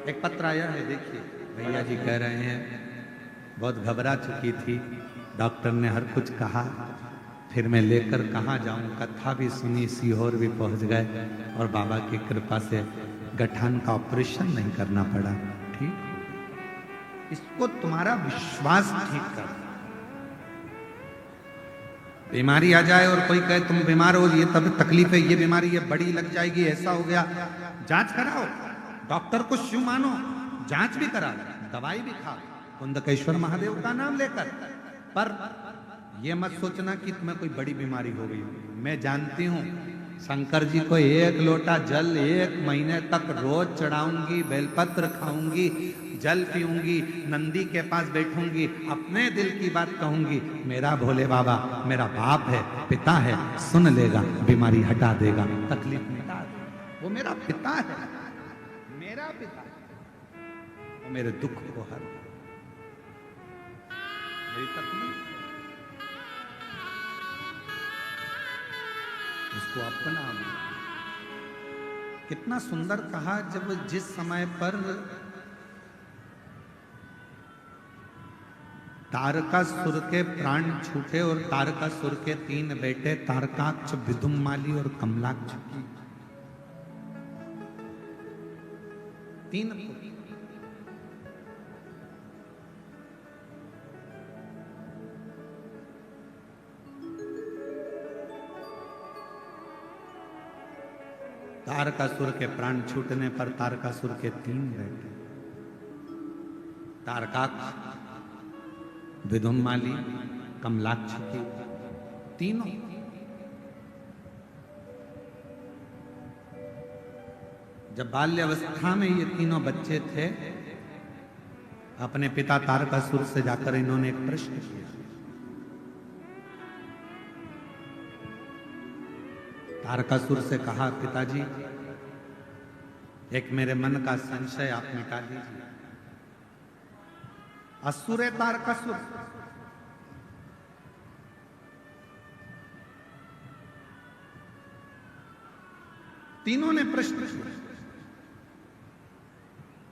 एक पत्र आया है, देखिए, भैया जी कह रहे हैं बहुत घबरा चुकी थी, डॉक्टर ने हर कुछ कहा, फिर मैं लेकर कहाँ जाऊं, कथा भी सुनी, सीहोर भी पहुंच गए और बाबा की कृपा से गठान का ऑपरेशन नहीं करना पड़ा। ठीक, इसको तुम्हारा विश्वास ठीक कर। बीमारी आ जाए और कोई कहे तुम बीमार हो, ये तब तकलीफ है, ये बीमारी ये बड़ी लग जाएगी, ऐसा हो गया, जांच कराओ, डॉक्टर को शिव मानो, जांच भी करा, दवाई भी खाओ, कुंदकेश्वर महादेव का नाम लेकर, पर ये मत सोचना कि तुम्हें कोई बड़ी बीमारी हो गई। मैं जानती हूं, शंकर जी को 1 लोटा जल 1 महीने तक रोज चढ़ाऊंगी, बेलपत्र खाऊंगी, जल पीऊंगी, नंदी के पास बैठूंगी, अपने दिल की बात कहूंगी, मेरा भोले बाबा मेरा बाप है, पिता है, सुन लेगा, बीमारी हटा देगा, तकलीफ मिटा देगा। वो मेरा पिता है, मेरा पिता है, वो मेरे दुख को हर, मेरी तकलीफ इसको अपना। कितना सुंदर कहा, जब जिस समय पर तारकासुर के प्राण छूटे और तारकासुर के 3 बेटे तारकाक्ष, विदुम्माली और कमलाक्ष, 3 तारकासुर के प्राण छूटने पर तारकासुर के 3 बेटे, तारकाक्ष, विदुम्माली, कमलाक्ष की, तीनों। जब बाल्यावस्था में ये तीनों बच्चे थे, अपने पिता तारकासुर से जाकर इन्होंने एक प्रश्न किया। तारकासुर से कहा, पिताजी एक मेरे मन का संशय आप मिटा दीजिए। असुर है तारकासुर, तीनों ने प्रश्न किया,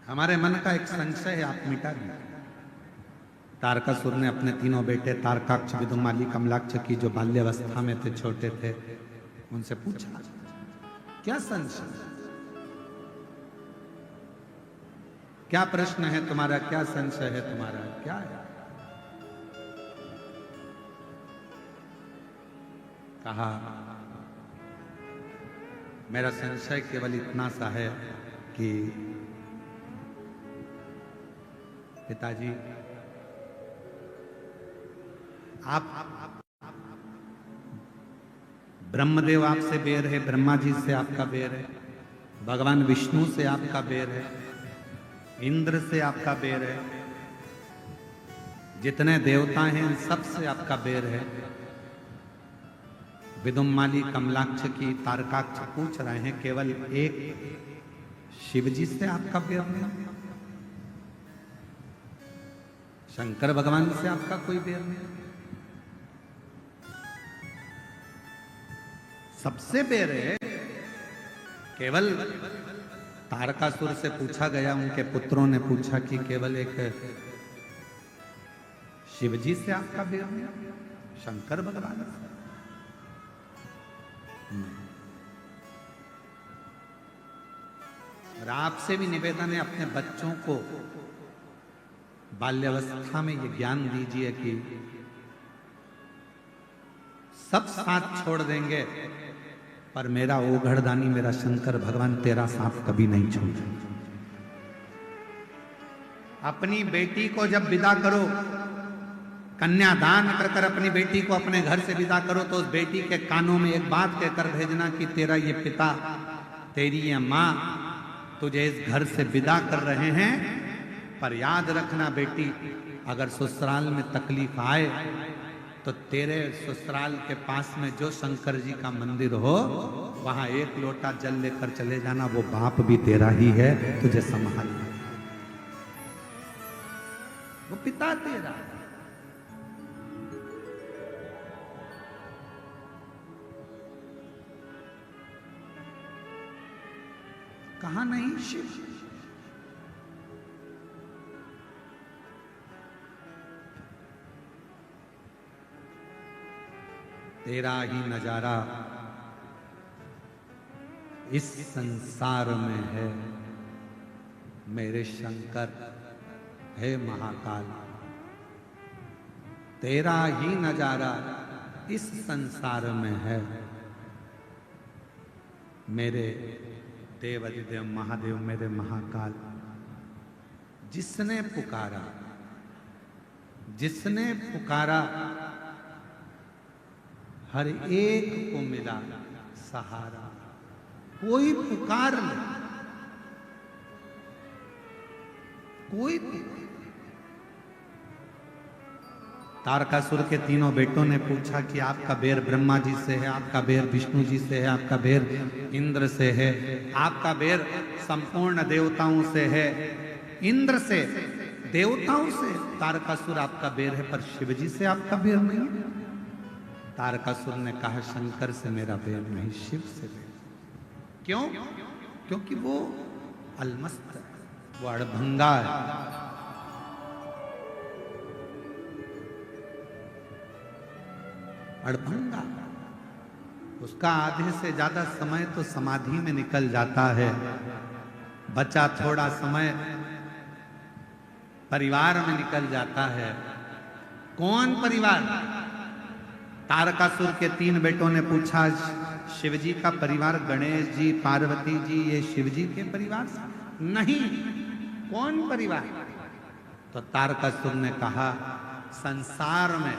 हमारे मन का एक संशय है, आप मिटा दीजिए। तारकासुर ने अपने तीनों बेटे तारकाक्ष, विदुम्माली, कमलाक्ष की, जो बाल्यावस्था में थे, छोटे थे, उनसे पूछा, क्या संशय, क्या प्रश्न है तुम्हारा, क्या संशय है तुम्हारा, क्या है? कहा, मेरा संशय केवल इतना सा है कि पिताजी आप ब्रह्मदेव आपसे बेर है, ब्रह्मा जी से आपका बेर है, भगवान विष्णु से आपका बेर है, इंद्र से आपका बेर है, जितने देवता हैं सब से आपका बेर है। विदुम्माली, कमलाक्ष की, तारकाक्ष पूछ रहे हैं, केवल एक शिव जी से आपका बेर नहीं, शंकर भगवान से आपका कोई बेर नहीं, सबसे बेर है। केवल तारकासुर से पूछा गया, उनके पुत्रों ने पूछा कि केवल एक शिव जी से आपका बेर नहीं, शंकर भगवान से नहीं। और आपसे भी निवेदन है, अपने बच्चों को बाल्यावस्था में ये ज्ञान दीजिए कि सब साथ छोड़ देंगे पर मेरा ओघड़दानी, मेरा शंकर भगवान तेरा साथ कभी नहीं छोड़ेगा। अपनी बेटी को जब विदा करो, कन्यादान कर कर अपनी बेटी को अपने घर से विदा करो, तो उस बेटी के कानों में एक बात कहकर भेजना कि तेरा ये पिता, तेरी ये माँ तुझे इस घर से विदा कर रहे हैं, पर याद रखना बेटी, अगर ससुराल में तकलीफ आए तो तेरे ससुराल के पास में जो शंकर जी का मंदिर हो, वहां एक लोटा जल लेकर चले जाना, वो बाप भी तेरा ही है, तुझे संभालना, वो पिता तेरा। कहा नहीं शिव, तेरा ही नजारा इस संसार में है मेरे शंकर, हे महाकाल। तेरा ही नजारा इस संसार में है मेरे देवाधिदेव महादेव, मेरे महाकाल। जिसने पुकारा, जिसने पुकारा, हर एक को मिला सहारा। कोई पुकार ले, कोई तारकासुर के तीनों बेटों ने पूछा कि आपका बेर ब्रह्मा जी से है, आपका बेर विष्णु जी से है, आपका बेर इंद्र से है, आपका बेर संपूर्ण देवताओं से है, इंद्र से, देवताओं से। तारकासुर आपका बेर है, पर शिव जी से आपका बेर नहीं है। तारकासुर ने कहा शंकर से मेरा बेर नहीं, शिव से बेर। क्यों? क्योंकि वो अलमस्त है, वो अड़भंगा है। अड़भंगा, उसका आधे से ज्यादा समय तो समाधि में निकल जाता है, बचा थोड़ा समय परिवार में निकल जाता है। कौन परिवार? तारकासुर के 3 बेटों ने पूछा शिवजी का परिवार, गणेश जी, पार्वती जी, ये शिवजी के परिवार नहीं, कौन परिवार? तो तारकासुर ने कहा संसार में,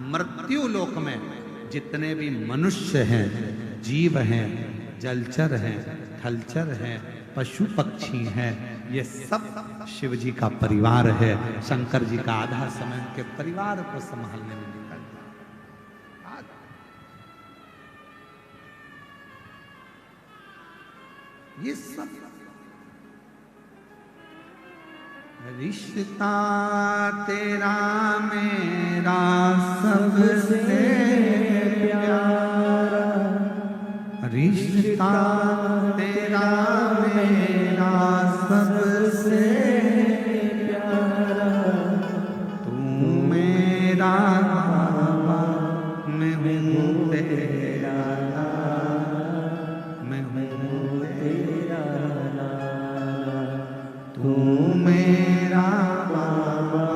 मृत्यु लोक में जितने भी मनुष्य हैं, जीव हैं, जलचर हैं, थलचर हैं, पशु पक्षी हैं, ये सब शिव जी का परिवार है। शंकर जी का आधा समय उनके परिवार को संभालने में निकल जाता। ये सब रिश्ता तेरा मेरा सबसे प्यारा, रिश्ता तेरा मेरा सबसे प्यारा। तू मेरा बाबा, मैं हूँ तेरा लाला, मैं हूँ तेरा लाला। तू मेरा बाबा,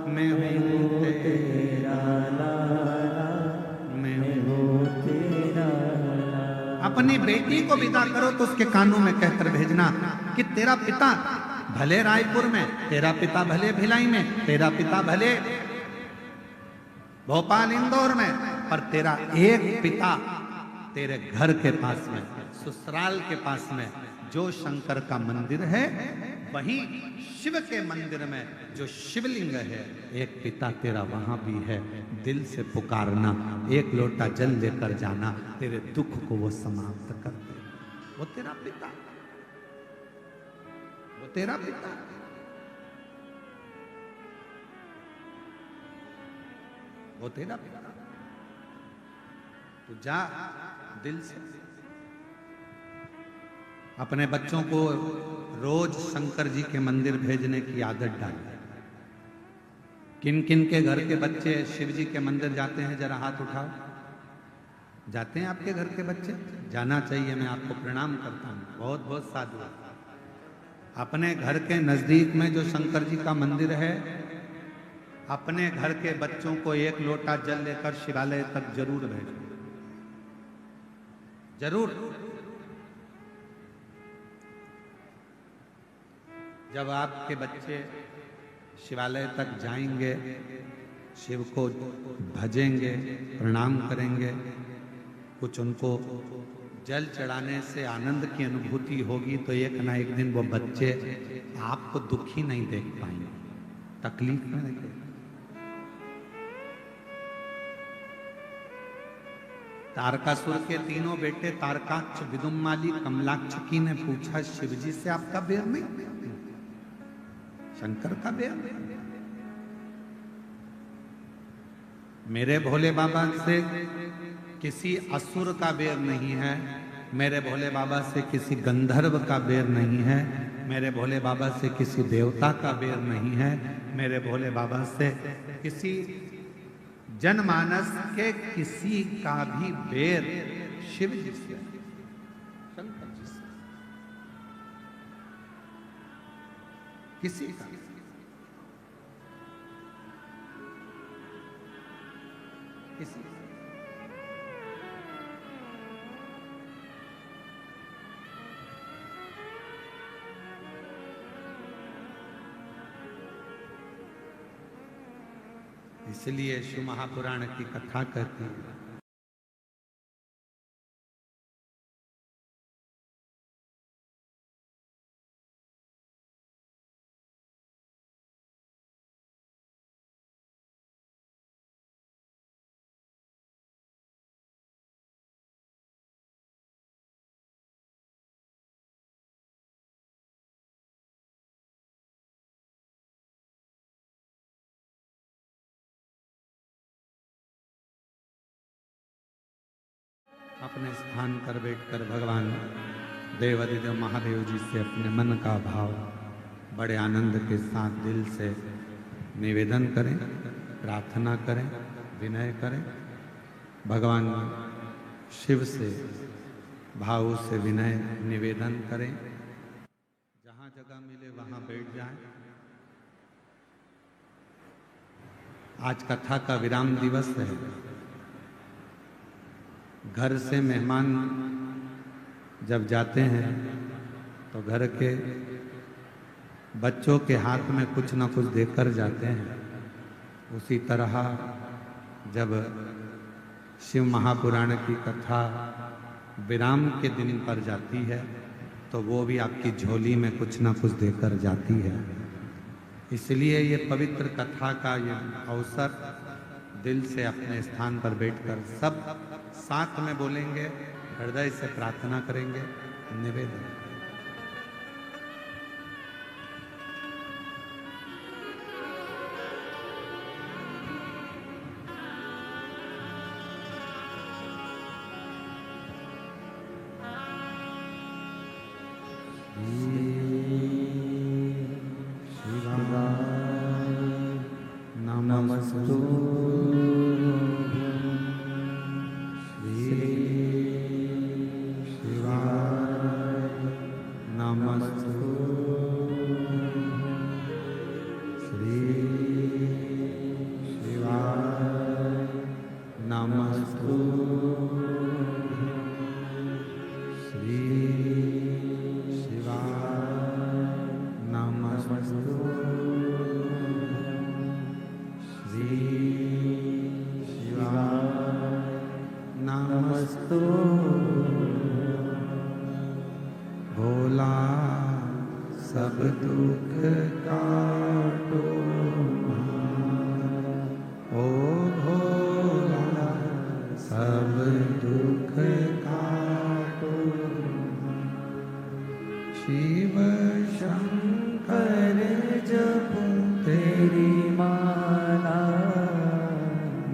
मैं हूँ तेरा लाला, मैं हूँ तेरा लाला। अपनी बेटी को विदा करो तो उसके कानों में कहकर भेजना कि तेरा पिता भले रायपुर में, तेरा पिता भले भिलाई में, तेरा पिता भले भोपाल इंदौर में, पर तेरा एक पिता तेरे घर के पास में, ससुराल के पास में जो शंकर का मंदिर है, वहीं शिव के मंदिर में जो शिवलिंग है, एक पिता तेरा वहां भी है। दिल से पुकारना, एक लोटा जल लेकर जाना, तेरे दुख को वो समाप्त कर दे। वो तेरा पिता, वो तेरा पिता। वो तेरा पिता। तो जा दिल से। अपने बच्चों को रोज शंकर जी के मंदिर भेजने की आदत डाल किन किन के घर के बच्चे शिव जी के मंदिर जाते हैं, जरा हाथ उठाओ। जाते हैं आपके घर के बच्चे? जाना चाहिए, मैं आपको प्रणाम करता हूँ, बहुत बहुत साधु। अपने घर के नजदीक में जो शंकर जी का मंदिर है, अपने घर के बच्चों को एक लोटा जल लेकर शिवालय तक जरूर भेजो, जरूर। जब आपके बच्चे शिवालय तक जाएंगे, शिव को भजेंगे, प्रणाम करेंगे, कुछ उनको जल चढ़ाने से आनंद की अनुभूति होगी, तो एक ना एक दिन वो बच्चे आपको दुखी नहीं देख पाएंगे, तकलीफ में देखेंगे। तारकासुर के तीनों बेटे तारकाक्ष, विदुम्माली, कमलाक्षकी ने पूछा शिवजी से, आपका बेर नहीं? शंकर का बेर? मेरे भोले बाबा से किसी असुर का बेर नहीं है, मेरे भोले बाबा से किसी गंधर्व का बेर नहीं है, मेरे भोले बाबा से किसी देवता का बेर नहीं है, मेरे भोले बाबा से किसी जनमानस के किसी का भी बेर शिव जी से, शंकर जी से, किसी का। किसी इसलिए शिव महापुराण की कथा कहती है, अपने स्थान पर बैठकर भगवान देवादिदेव महादेव जी से अपने मन का भाव बड़े आनंद के साथ दिल से निवेदन करें, प्रार्थना करें, विनय करें। भगवान शिव से भाव से विनय निवेदन करें। जहाँ जगह मिले वहाँ बैठ जाएं। आज कथा का विराम दिवस है। घर से मेहमान जब जाते हैं तो घर के बच्चों के हाथ में कुछ ना कुछ देकर जाते हैं। उसी तरह जब शिव महापुराण की कथा विराम के दिन पर जाती है तो वो भी आपकी झोली में कुछ ना कुछ देकर जाती है। इसलिए ये पवित्र कथा का ये अवसर दिल से अपने स्थान पर बैठकर सब साथ में बोलेंगे, हृदय से प्रार्थना करेंगे, निवेदन। भोला सब दुख काटो, ओ भोला सब दुख काटो। शिव शंकर जपो तेरी माला,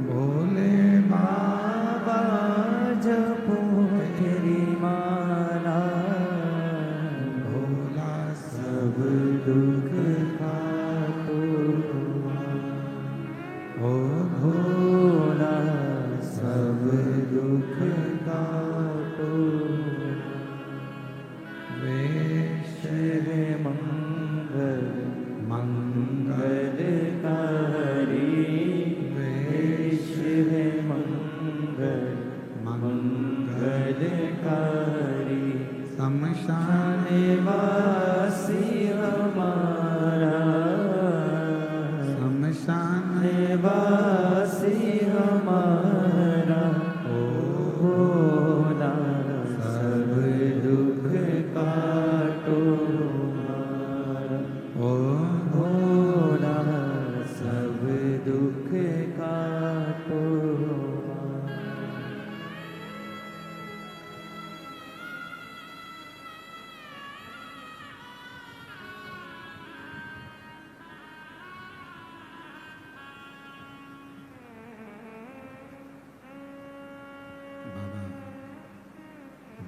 भोले बाबा जपो तेरी माला। भोला सब दुख काटो।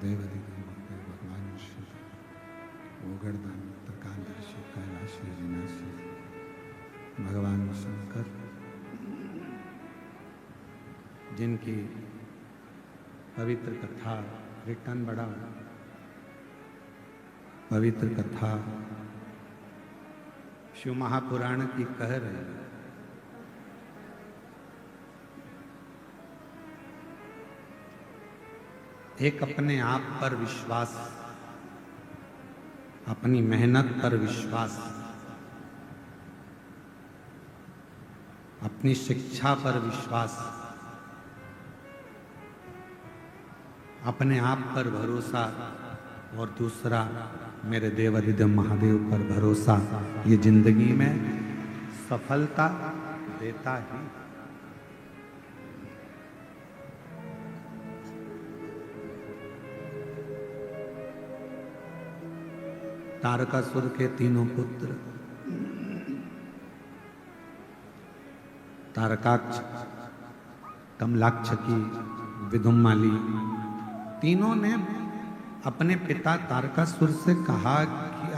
देवाधिदेव भगवान शिव ओगरदान प्रकांडर्षि कैलाशी विनाशी भगवान शंकर जिनकी पवित्र कथा रिटर्न बड़ा पवित्र कथा शिव महापुराण की कह रहे हैं। एक अपने आप पर विश्वास, अपनी मेहनत पर विश्वास, अपनी शिक्षा पर विश्वास, अपने आप पर भरोसा और दूसरा मेरे देवाधिदेव महादेव पर भरोसा, ये जिंदगी में सफलता देता ही। तारकासुर के तीनों पुत्र तारकाक्ष, कमलाक्षकी, विदुम्माली, तीनों ने अपने पिता तारकासुर से कहा कि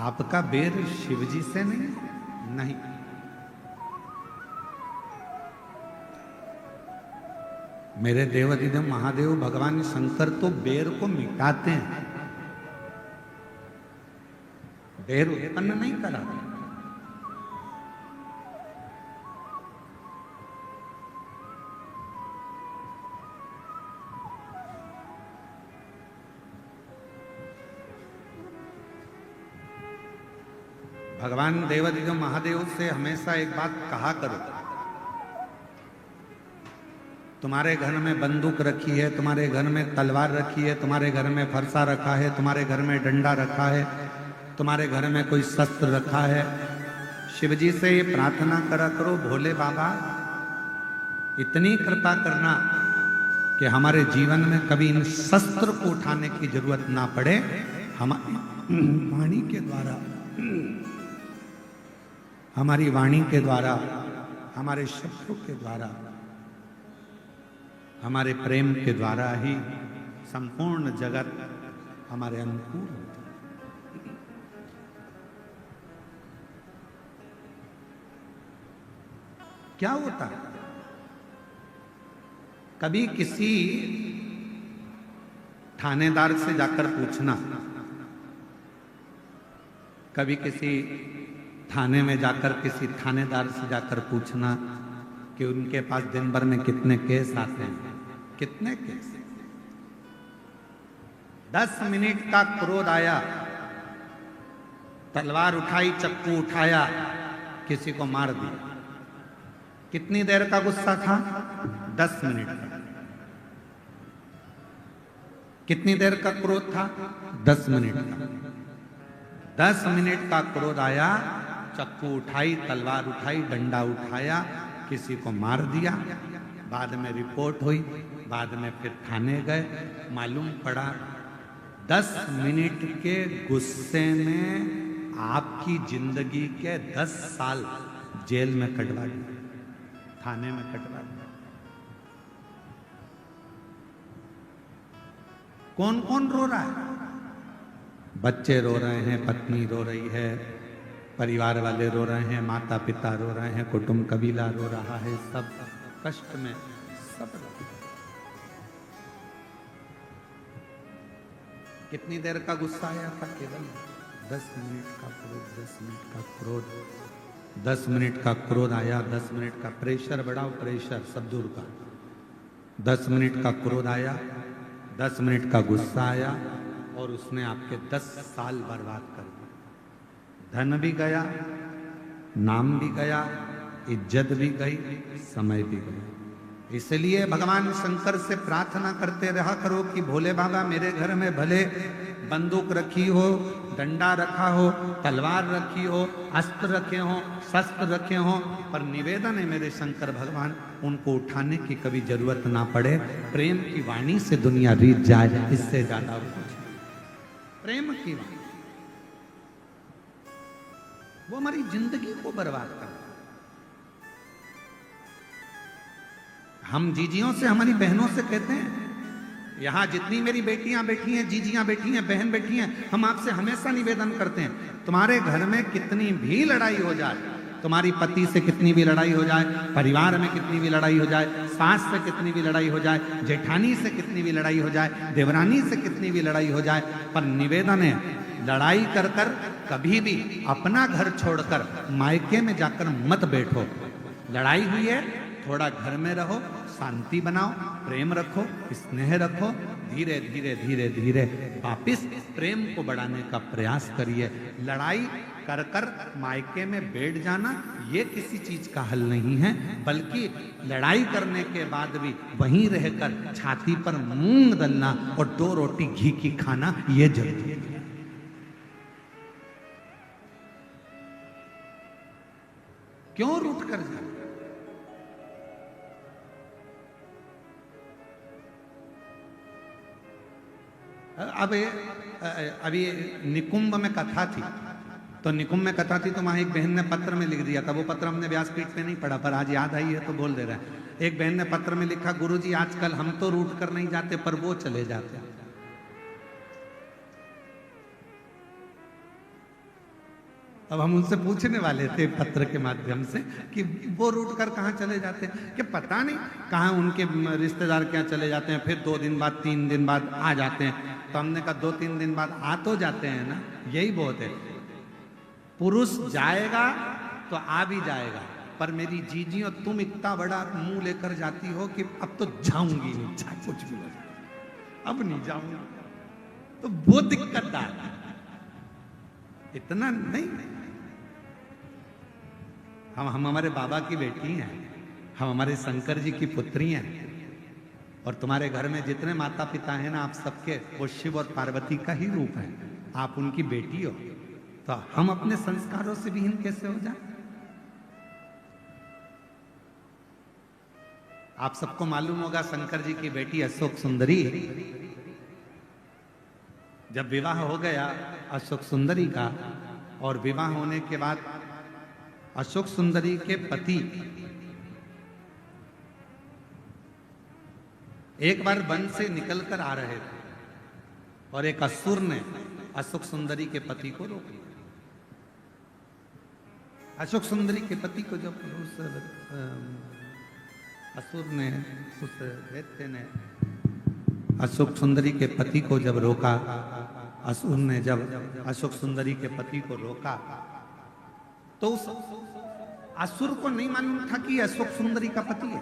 आपका बेर शिवजी से नहीं। मेरे देवाधिदेव महादेव भगवान शंकर तो बेर को मिटाते हैं, बेर उत्पन्न नहीं कराते। भगवान देवाधिदेव महादेव से हमेशा एक बात कहा करो, तुम्हारे घर में बंदूक रखी है, तुम्हारे घर में तलवार रखी है, तुम्हारे घर में फरसा रखा है, तुम्हारे घर में डंडा रखा है, तुम्हारे घर में कोई शस्त्र रखा है, शिवजी से ये प्रार्थना करा करो, भोले बाबा इतनी कृपा करना कि हमारे जीवन में कभी इन शस्त्र को उठाने की जरूरत ना पड़े। हमारी वाणी के द्वारा, हमारी वाणी के द्वारा, हमारे शब्दों के द्वारा, हमारे प्रेम के द्वारा ही संपूर्ण जगत हमारे अनुकूल होता है। क्या होता है, कभी किसी थानेदार से जाकर पूछना, कभी किसी थाने में जाकर किसी थानेदार से जाकर पूछना कि उनके पास दिन भर में कितने केस आते हैं, कितने केस। 10 मिनट का क्रोध आया, तलवार उठाई, चक्कू उठाया, किसी को मार दिया। कितनी देर का गुस्सा था? 10 मिनट का। कितनी देर का क्रोध था? 10 मिनट का। 10 मिनट का क्रोध आया, चक्कू उठाई, तलवार उठाई, डंडा उठाया, किसी को मार दिया। बाद में रिपोर्ट हुई, बाद में फिर थाने गए, मालूम पड़ा 10 मिनट के गुस्से में आपकी जिंदगी के 10 साल जेल में कटवा दिए, थाने में कटवा दिए। कौन कौन रो रहा है? बच्चे रो रहे हैं, पत्नी रो रही है, परिवार वाले रो रहे हैं, माता पिता रो रहे हैं, कुटुंब कबीला रो रहा है, सब कष्ट में, सब रो रहे हैं। कितनी देर का गुस्सा आया था? केवल 10 मिनट का क्रोध, 10 मिनट का क्रोध, 10 मिनट का क्रोध आया, 10 मिनट का प्रेशर बढ़ाओ, प्रेशर सब दूर का। 10 मिनट का क्रोध आया, 10 मिनट का गुस्सा आया और उसने आपके 10 साल बर्बाद कर दिए। धन भी गया, नाम भी गया, इज्जत भी गई, समय भी गया। इसलिए भगवान शंकर से प्रार्थना करते रहा करो कि भोले बाबा मेरे घर में भले बंदूक रखी हो, डंडा रखा हो, तलवार रखी हो, अस्त्र रखे हो, शस्त्र रखे हो, पर निवेदन है मेरे शंकर भगवान उनको उठाने की कभी जरूरत ना पड़े। प्रेम की वाणी से दुनिया रीत जाए, इससे ज्यादा कुछ। प्रेम की वाणी वो हमारी जिंदगी को बर्बाद कर। हम जीजियों से, हमारी बहनों से कहते हैं यहाँ जितनी मेरी बेटियां बैठी हैं, जीजियां बैठी हैं, बहन बैठी हैं, हम आपसे हमेशा निवेदन करते हैं, तुम्हारे घर में कितनी भी लड़ाई हो जाए, तुम्हारी पति से कितनी भी लड़ाई हो जाए, परिवार में कितनी भी लड़ाई हो जाए, सास से कितनी भी लड़ाई हो जाए, जेठानी से कितनी भी लड़ाई हो जाए, देवरानी से कितनी भी लड़ाई हो जाए, पर निवेदन है, लड़ाई कर कर कभी भी अपना घर छोड़कर मायके में जाकर मत बैठो। लड़ाई हुई है, थोड़ा घर में रहो, शांति बनाओ, प्रेम रखो, स्नेह रखो, धीरे धीरे धीरे धीरे वापिस प्रेम को बढ़ाने का प्रयास करिए। लड़ाई कर कर मायके में बैठ जाना ये किसी चीज का हल नहीं है, बल्कि लड़ाई करने के बाद भी वहीं रहकर छाती पर मूंग दलना और 2 रोटी घी की खाना ये जरूरी है। क्यों रूठ कर जाए? अभी निकुंभ में कथा थी, तो निकुंभ में कथा थी तो वहां एक बहन ने पत्र में लिख दिया था, वो पत्र हमने व्यासपीठ पे नहीं पढ़ा, पर आज याद आई है तो बोल दे रहा है। एक बहन ने पत्र में लिखा, गुरुजी आजकल हम तो रूठ कर नहीं जाते पर वो चले जाते हैं। अब हम उनसे पूछने वाले थे पत्र के माध्यम से कि वो रूट कर कहाँ चले जाते हैं, कि पता नहीं कहाँ उनके रिश्तेदार क्या चले जाते हैं, फिर 2 दिन बाद 3 दिन बाद आ जाते हैं। तो हमने कहा 2-3 दिन बाद आ तो जाते हैं ना, यही बहुत है। पुरुष जाएगा तो आ भी जाएगा, पर मेरी जीजी और तुम इतना बड़ा मुंह लेकर जाती हो कि अब तो जाऊंगी नहीं, चाहे कुछ भी हो जाए, अब नहीं जाऊंगा, तो वो दिक्कत आ इतना नहीं। हम हमारे बाबा की बेटी हैं, हम हमारे शंकर जी की पुत्री हैं, और तुम्हारे घर में जितने माता पिता हैं ना, आप सबके वो शिव और पार्वती का ही रूप है, आप उनकी बेटी हो, तो हम अपने संस्कारों से विहीन कैसे हो जाए? आप सबको मालूम होगा शंकर जी की बेटी अशोक सुंदरी, जब विवाह हो गया अशोक सुंदरी का, और विवाह होने के बाद अशोक सुंदरी के पति एक बार वन से निकलकर आ रहे थे, और एक असुर ने अशोक सुंदरी के पति को रोक लिया। अशोक सुंदरी के पति को जब उस असुर ने, उस दैत्य ने अशोक सुंदरी के पति को जब रोका, असुर ने जब अशोक सुंदरी के पति को रोका, तो उस असुर को नहीं मालूम था कि अशोक सुंदरी का पति है।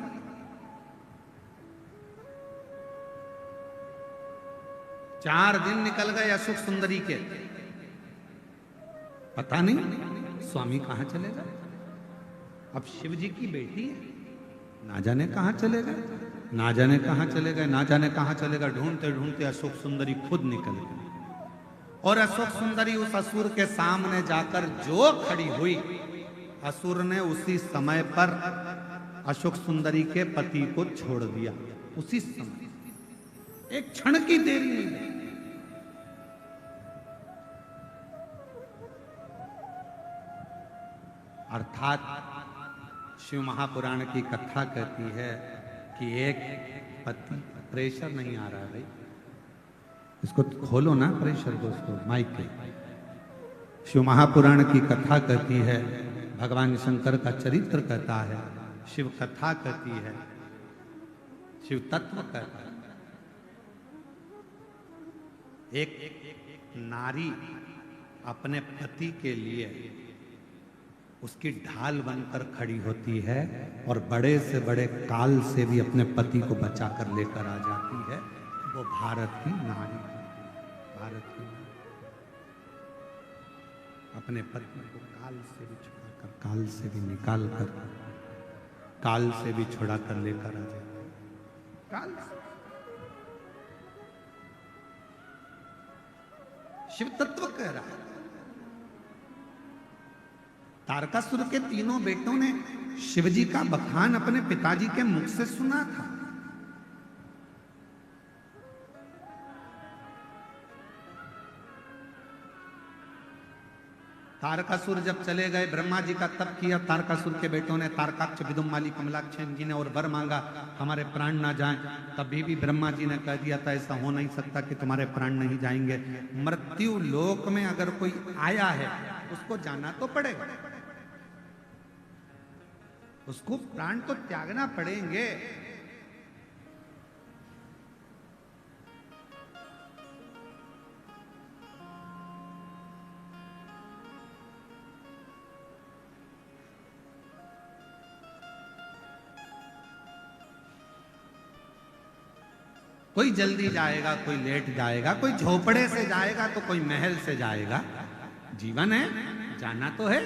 चार दिन निकल गए अशोक सुंदरी के, पता नहीं स्वामी कहां चले गए। अब शिव जी की बेटी है, ना जाने कहां चले गए, ना जाने कहां चले गए, ना जाने कहां चले गए। ढूंढते ढूंढते अशोक सुंदरी खुद निकल गई, और अशोक सुंदरी उस असुर के सामने जाकर जो खड़ी हुई, असुर ने उसी समय पर अशोक सुंदरी के पति को छोड़ दिया। उसी समय, एक क्षण की देरी नहीं। अर्थात शिव महापुराण की कथा कहती है कि एक पति, प्रेशर नहीं आ रहा है भाई, इसको खोलो ना प्रेशर को, उसको माइक के। शिव महापुराण की कथा कहती है, भगवान शंकर का चरित्र कहता है, शिव कथा कहती है, शिव तत्व कहता है। एक नारी अपने पति के लिए उसकी ढाल बनकर खड़ी होती है, और बड़े से बड़े काल से भी अपने पति को बचाकर लेकर आ जाती है। वो भारत की नारी, भारत की नारी अपने पति को काल से भी छुड़ाकर, काल से भी निकाल कर, काल से भी छुड़ाकर लेकर आ जाती है। काल से शिव तत्व कह रहा है। तारकासुर के तीनों बेटों ने शिवजी का बखान अपने पिताजी के मुख से सुना था। तारकासुर जब चले गए, ब्रह्मा जी का तप किया, तारकासुर के बेटों ने तारकाक्ष, विदुमाली, कमलाक्ष जी ने और वर मांगा हमारे प्राण ना जाएं। तभी भी ब्रह्मा जी ने कह दिया था ऐसा हो नहीं सकता कि तुम्हारे प्राण नहीं जाएंगे। मृत्यु लोक में अगर कोई आया है उसको जाना तो पड़ेगा, उसको प्राण तो त्यागना पड़ेंगे। कोई जल्दी जाएगा, कोई लेट जाएगा, कोई झोपड़े से जाएगा तो कोई महल से जाएगा। जीवन है, जाना तो है,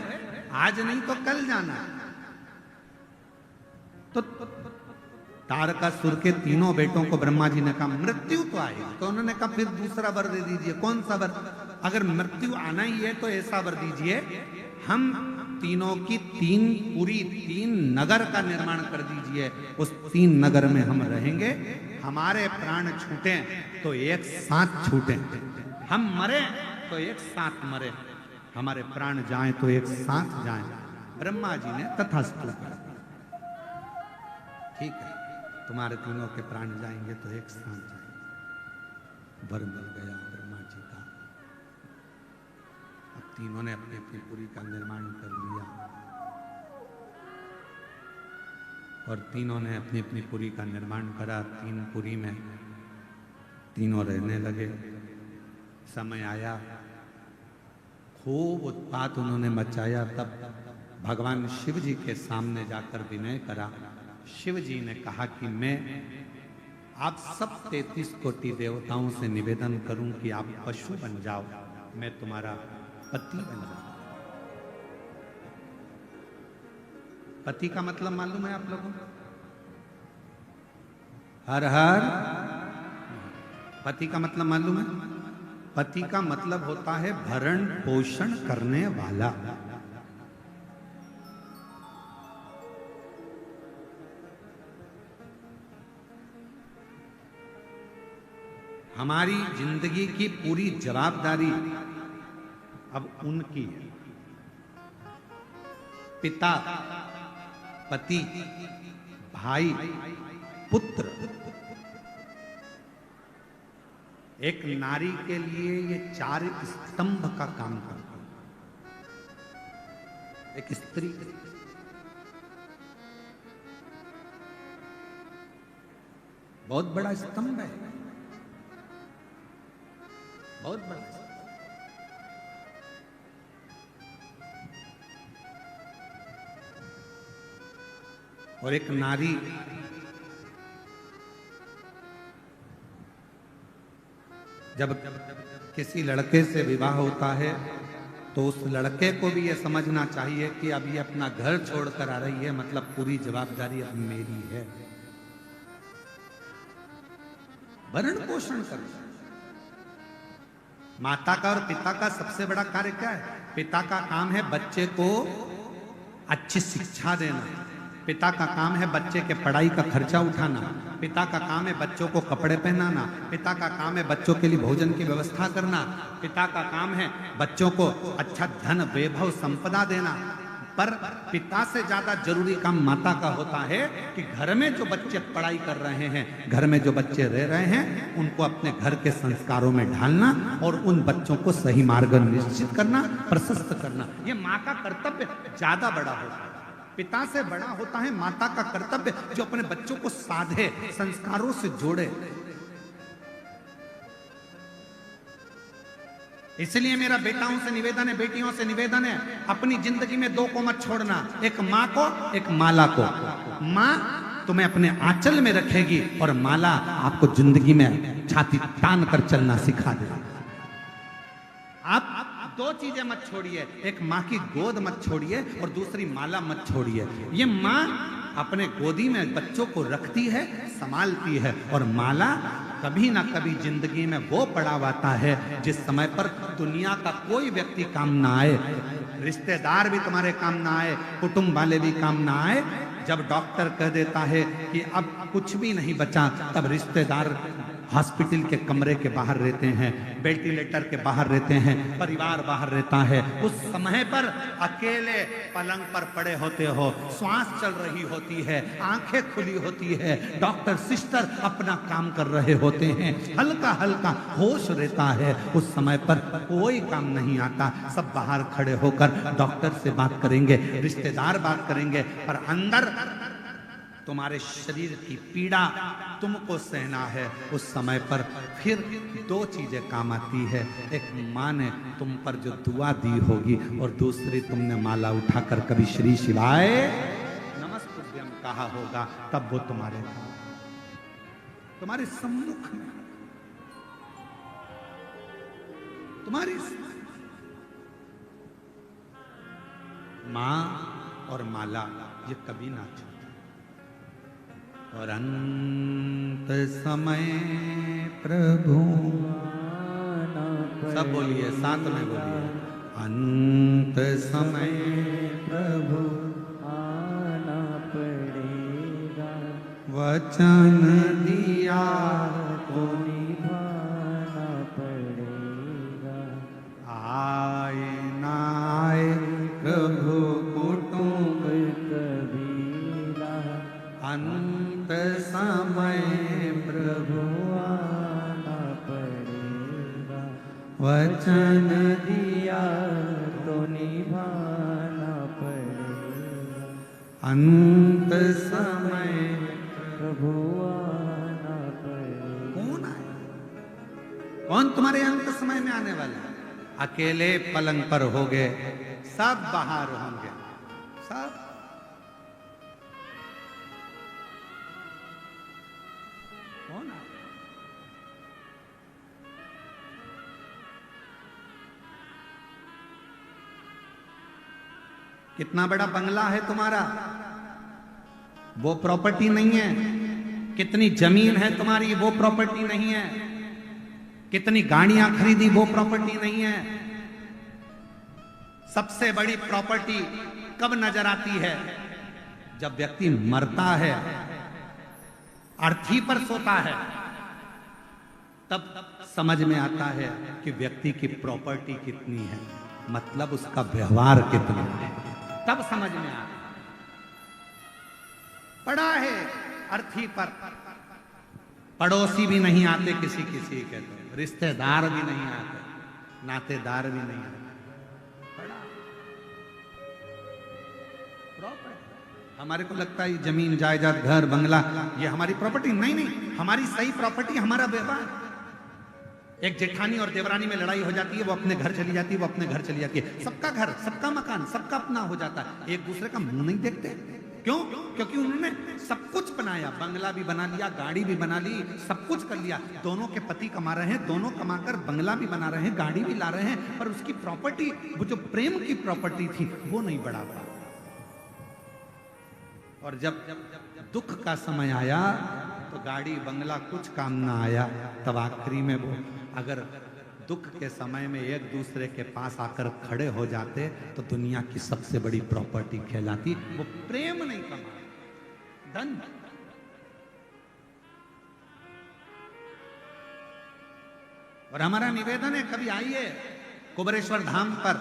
आज नहीं तो कल जाना। तो तारकासुर के तीनों बेटों को ब्रह्मा जी ने कहा मृत्यु तो आएगी, तो उन्होंने कहा फिर दूसरा वर दे दीजिए। कौन सा वर? अगर मृत्यु आना ही है तो ऐसा वर दीजिए, हम तीनों की तीन नगर का निर्माण कर दीजिए, उस 3 नगर में हम रहेंगे। हमारे प्राण छूटे तो एक साथ छूटे, हम मरे तो एक साथ मरे, हमारे प्राण जाएं तो एक साथ जाएं। ब्रह्मा जी ने तथास्तु कहा, ठीक है, तुम्हारे तीनों के प्राण जाएंगे तो एक साथ जाएंगे। वर मिल गया ब्रह्मा जी का। अब तीनों ने अपनी अपनी पुरी का निर्माण कर लिया और तीनों ने अपनी अपनी पुरी का निर्माण करा। 3 पुरी में तीनों रहने लगे। समय आया, खूब उत्पात उन्होंने मचाया। तब भगवान शिव जी के सामने जाकर विनय करा। शिव जी ने कहा कि मैं आप सब 33 कोटि देवताओं से निवेदन करूं कि आप पशु बन जाओ, मैं तुम्हारा पति बन जाऊं। पति का मतलब मालूम है आप लोगों को? हर हर। पति का मतलब मालूम है? पति का मतलब होता है भरण पोषण करने वाला। हमारी जिंदगी की पूरी जवाबदारी अब उनकी है। पिता, पति, भाई, पुत्र। एक नारी के लिए ये 4 स्तंभ का काम करता है। एक स्त्री बहुत बड़ा स्तंभ है, बहुत बड़ा। और एक नारी जब किसी लड़के से विवाह होता है तो उस लड़के को भी यह समझना चाहिए कि अब ये अपना घर छोड़कर आ रही है, मतलब पूरी जवाबदारी अब मेरी है। भरण पोषण कर। माता का और पिता का सबसे बड़ा कार्य क्या है? पिता का काम है बच्चे को अच्छी शिक्षा देना, पिता का काम है बच्चे के पढ़ाई का खर्चा उठाना, पिता का काम है बच्चों को कपड़े पहनाना, पिता का काम है बच्चों के लिए भोजन की व्यवस्था करना, पिता का काम है बच्चों को अच्छा धन वैभव संपदा देना। पर पिता से ज्यादा जरूरी काम माता का होता है कि घर में जो बच्चे पढ़ाई कर रहे हैं, घर में जो बच्चे रह रहे हैं, उनको अपने घर के संस्कारों में ढालना और उन बच्चों को सही मार्ग निश्चित करना, प्रशस्त करना। ये माँ का कर्तव्य ज्यादा बड़ा होता है। पिता से बड़ा होता है माता का कर्तव्य, जो अपने बच्चों को साधे, संस्कारों से जोड़े। इसलिए मेरा बेटाओं से निवेदन है, बेटियों से निवेदन है, अपनी जिंदगी में 2 को मत छोड़ना, एक माँ को, एक माला को। माँ तुम्हें अपने आंचल में रखेगी और माला आपको जिंदगी में छाती तान कर चलना सिखा देगी। आप 2 चीजें मत छोड़िए, एक माँ की गोद मत छोड़िए और दूसरी माला मत छोड़िए। ये माँ अपने गोदी में बच्चों को रखती है, संभालती है, और माला कभी ना कभी जिंदगी में वो पड़ाव आता है जिस समय पर दुनिया का कोई व्यक्ति काम ना आए, रिश्तेदार भी तुम्हारे काम ना आए, कुटुंब वाले भी काम ना आए। जब डॉक्टर कह देता है कि अब कुछ भी नहीं बचा, तब रिश्तेदार हॉस्पिटल के कमरे के बाहर रहते हैं, वेंटिलेटर के बाहर रहते हैं, परिवार बाहर रहता है, उस समय पर अकेले पलंग पर पड़े होते हो, श्वास चल रही होती है, आंखें खुली होती है, डॉक्टर सिस्टर अपना काम कर रहे होते हैं, हल्का हल्का होश रहता है, उस समय पर कोई काम नहीं आता, सब बाहर खड़े होकर डॉक्टर से बात करेंगे, रिश्तेदार बात करेंगे, पर अंदर तुम्हारे शरीर की पीड़ा तुमको सहना है। उस समय पर फिर दो चीजें काम आती है, एक माँ ने तुम पर जो दुआ दी होगी और दूसरी तुमने माला उठाकर कभी श्री शिवाय नमस्तुभ्यम कहा होगा, तब वो तुम्हारे सम्मुख में तुम्हारी माँ और माला ये कभी ना छूटे। और अंत समय प्रभु, सब बोलिए, साथ में बोलिए, अंत समय प्रभु आना पड़ेगा, वचन दिया तो निभाना पड़ेगा, आए ना आए प्रभु कुटुंब कबीरा, अंत समय प्रभु आना पड़ेगा, वचन दिया तो निभाना पड़ेगा, अंत समय प्रभु आना पड़ेगा। कौन आए? कौन तुम्हारे अंत समय में आने वाला है? अकेले पलंग पर होगे, सब बाहर होंगे, सब। कौन आए? कितना बड़ा बंगला है तुम्हारा, वो प्रॉपर्टी नहीं है। कितनी जमीन है तुम्हारी, वो प्रॉपर्टी नहीं है। कितनी गाड़ियां खरीदी, वो प्रॉपर्टी नहीं है। सबसे बड़ी प्रॉपर्टी कब नजर आती है? जब व्यक्ति मरता है, अर्थी पर सोता है, तब समझ में आता है कि व्यक्ति की प्रॉपर्टी कितनी है, मतलब उसका व्यवहार कितना है, तब समझ में आता है। पड़ा है अर्थी पर, पड़ोसी भी नहीं आते किसी किसी के, तो रिश्तेदार भी नहीं आते, नातेदार भी नहीं आते, पड़ा प्रॉपर्टी। हमारे को लगता है जमीन जायदाद घर बंगला ये हमारी प्रॉपर्टी, नहीं नहीं, हमारी सही प्रॉपर्टी हमारा व्यवहार। एक जेठानी और देवरानी में लड़ाई हो जाती है, वो अपने घर चली जाती है, वो अपने घर चली जाती है, सबका घर, सबका मकान, सबका अपना हो जाता है, एक दूसरे का मुंह नहीं देखते। क्यों? क्योंकि उन्होंने सब कुछ बनाया, बंगला भी बना लिया, गाड़ी भी बना ली, सब कुछ कर लिया। दोनों के पति कमा रहे हैं, दोनों कमाकर बंगला भी बना रहे हैं, गाड़ी भी ला रहे हैं, पर उसकी प्रॉपर्टी, वो जो प्रेम की प्रॉपर्टी थी, वो नहीं बढ़ा। और जब दुख का समय आया तो गाड़ी बंगला कुछ काम ना आया, तब आखिरी में वो अगर दुख के समय में एक दूसरे के पास आकर खड़े हो जाते तो दुनिया की सबसे बड़ी प्रॉपर्टी कहलाती। वो प्रेम नहीं कमा, धन। और हमारा निवेदन है, कभी आइए कुबेरेश्वर धाम पर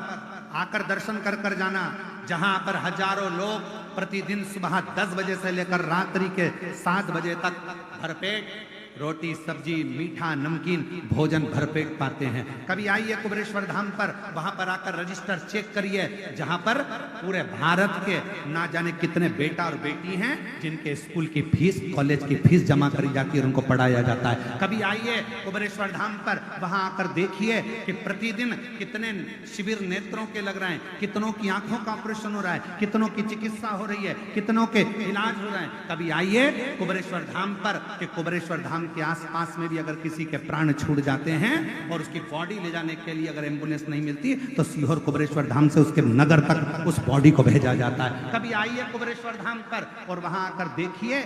आकर दर्शन कर कर जाना, जहां पर हजारों लोग प्रतिदिन सुबह 10 बजे से लेकर रात्रि के 7 बजे तक भरपेट रोटी सब्जी मीठा नमकीन भोजन भरपेट पाते हैं। कभी आइए कुबेरेश्वर धाम पर, वहां पर आकर रजिस्टर चेक करिए, जहां पर पूरे भारत के ना जाने कितने बेटा और बेटी हैं जिनके स्कूल की फीस, कॉलेज की फीस जमा करी जाती है और उनको पढ़ाया जाता है। कभी आइए कुबेरेश्वर धाम पर, वहां आकर देखिए कि प्रतिदिन कितने शिविर नेत्रों के लग रहे हैं, कितनों की आंखों का ऑपरेशन हो रहा है, कितनों की चिकित्सा हो रही है, कितनों के इलाज हो रहे हैं। कभी आइए कुबेरेश्वर धाम पर कि कुबेरेश्वर धाम के आसपास में भी अगर किसी के प्राण छूट जाते हैं और उसकी बॉडी ले जाने के लिए अगर एम्बुलेंस नहीं मिलती तो सीहोर कुबेरेश्वर धाम से उसके नगर तक उस बॉडी को भेजा जाता है। कभी आइए कुबेरेश्वर धाम पर और वहां आकर देखिए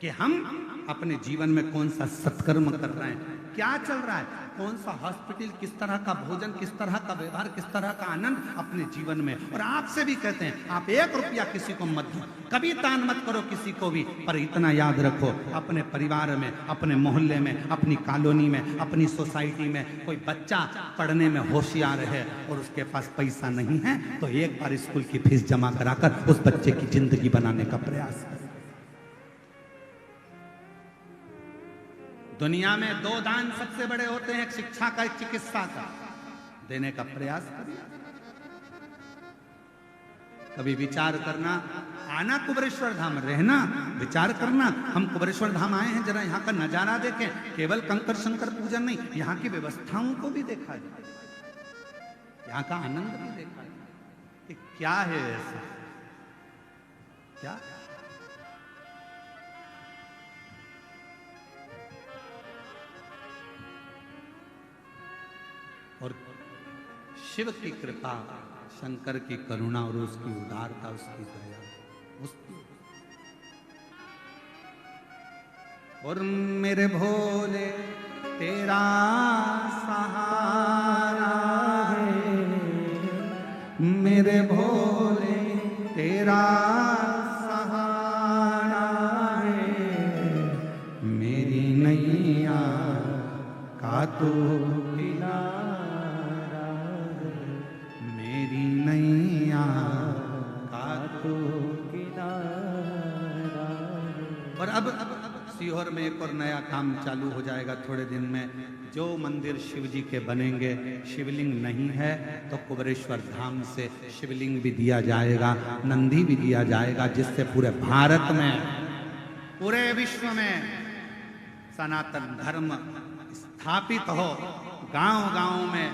कि हम अपने जीवन में कौन सा सत्कर्म कर रहे हैं, क्या चल रहा है। कौन सा हॉस्पिटल, किस तरह का भोजन, किस तरह का व्यवहार, किस तरह का आनंद अपने जीवन में। और आपसे भी कहते हैं आप 1 रुपया किसी को मत दो, कभी दान मत करो किसी को भी, पर इतना याद रखो अपने परिवार में, अपने मोहल्ले में, अपनी कॉलोनी में, अपनी सोसाइटी में कोई बच्चा पढ़ने में होशियार है और उसके पास पैसा नहीं है तो एक बार स्कूल की फीस जमा कराकर उस बच्चे की जिंदगी बनाने का प्रयास करें। दुनिया में 2 दान सबसे बड़े होते हैं, एक शिक्षा का, एक चिकित्सा का। देने का प्रयास करिए। कभी विचार करना, आना कुबेरेश्वर धाम, रहना, विचार करना हम कुबेरेश्वर धाम आए हैं, जरा यहाँ का नजारा देखें। केवल कंकर शंकर पूजन नहीं, यहाँ की व्यवस्थाओं को भी देखा जाए, यहाँ का आनंद भी देखा जाए कि क्या है ऐसा, क्या और शिव की कृपा, शंकर की करुणा और उसकी उदारता, उसकी दया, उसकी। और मेरे भोले तेरा सहारा है, मेरे भोले तेरा सहारा है, मेरी नैया का तो और अब सीहोर में एक और नया काम चालू हो जाएगा थोड़े दिन में। जो मंदिर शिव जी के बनेंगे, शिवलिंग नहीं है तो कुबेरेश्वर धाम से शिवलिंग भी दिया जाएगा, नंदी भी दिया जाएगा, जिससे पूरे भारत में, पूरे विश्व में सनातन धर्म स्थापित हो। गांव-गांव में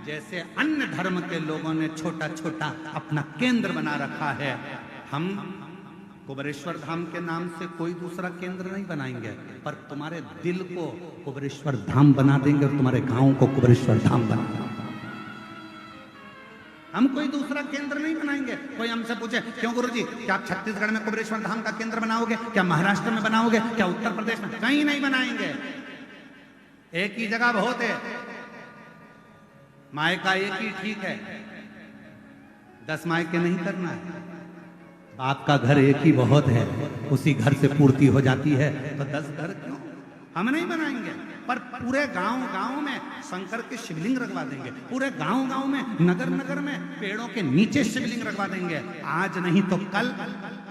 जैसे अन्य धर्म के लोगों ने छोटा छोटा अपना केंद्र बना रखा है, हम कुबेरेश्वर धाम के नाम से कोई दूसरा केंद्र नहीं बनाएंगे, पर तुम्हारे दिल को कुबेरेश्वर धाम बना देंगे और तुम्हारे गांव को कुबेरेश्वर धाम बना देंगे। हम कोई दूसरा केंद्र नहीं बनाएंगे। कोई हमसे पूछे क्यों गुरुजी, क्या आप छत्तीसगढ़ में कुबेरेश्वर धाम का केंद्र बनाओगे, क्या महाराष्ट्र में बनाओगे, क्या उत्तर प्रदेश में? कहीं नहीं बनाएंगे। एक ही जगह बहुत है, मायका एक ही ठीक है, 10 मायके नहीं करना है। बाप का घर एक ही बहुत है, उसी घर से पूर्ति हो जाती है, तो 10 घर क्यों? हम नहीं बनाएंगे, पर पूरे गांव-गांव में शंकर के शिवलिंग रखवा देंगे। पूरे गांव-गांव में, नगर-नगर में पेड़ों के नीचे शिवलिंग रखवा देंगे। आज नहीं तो कल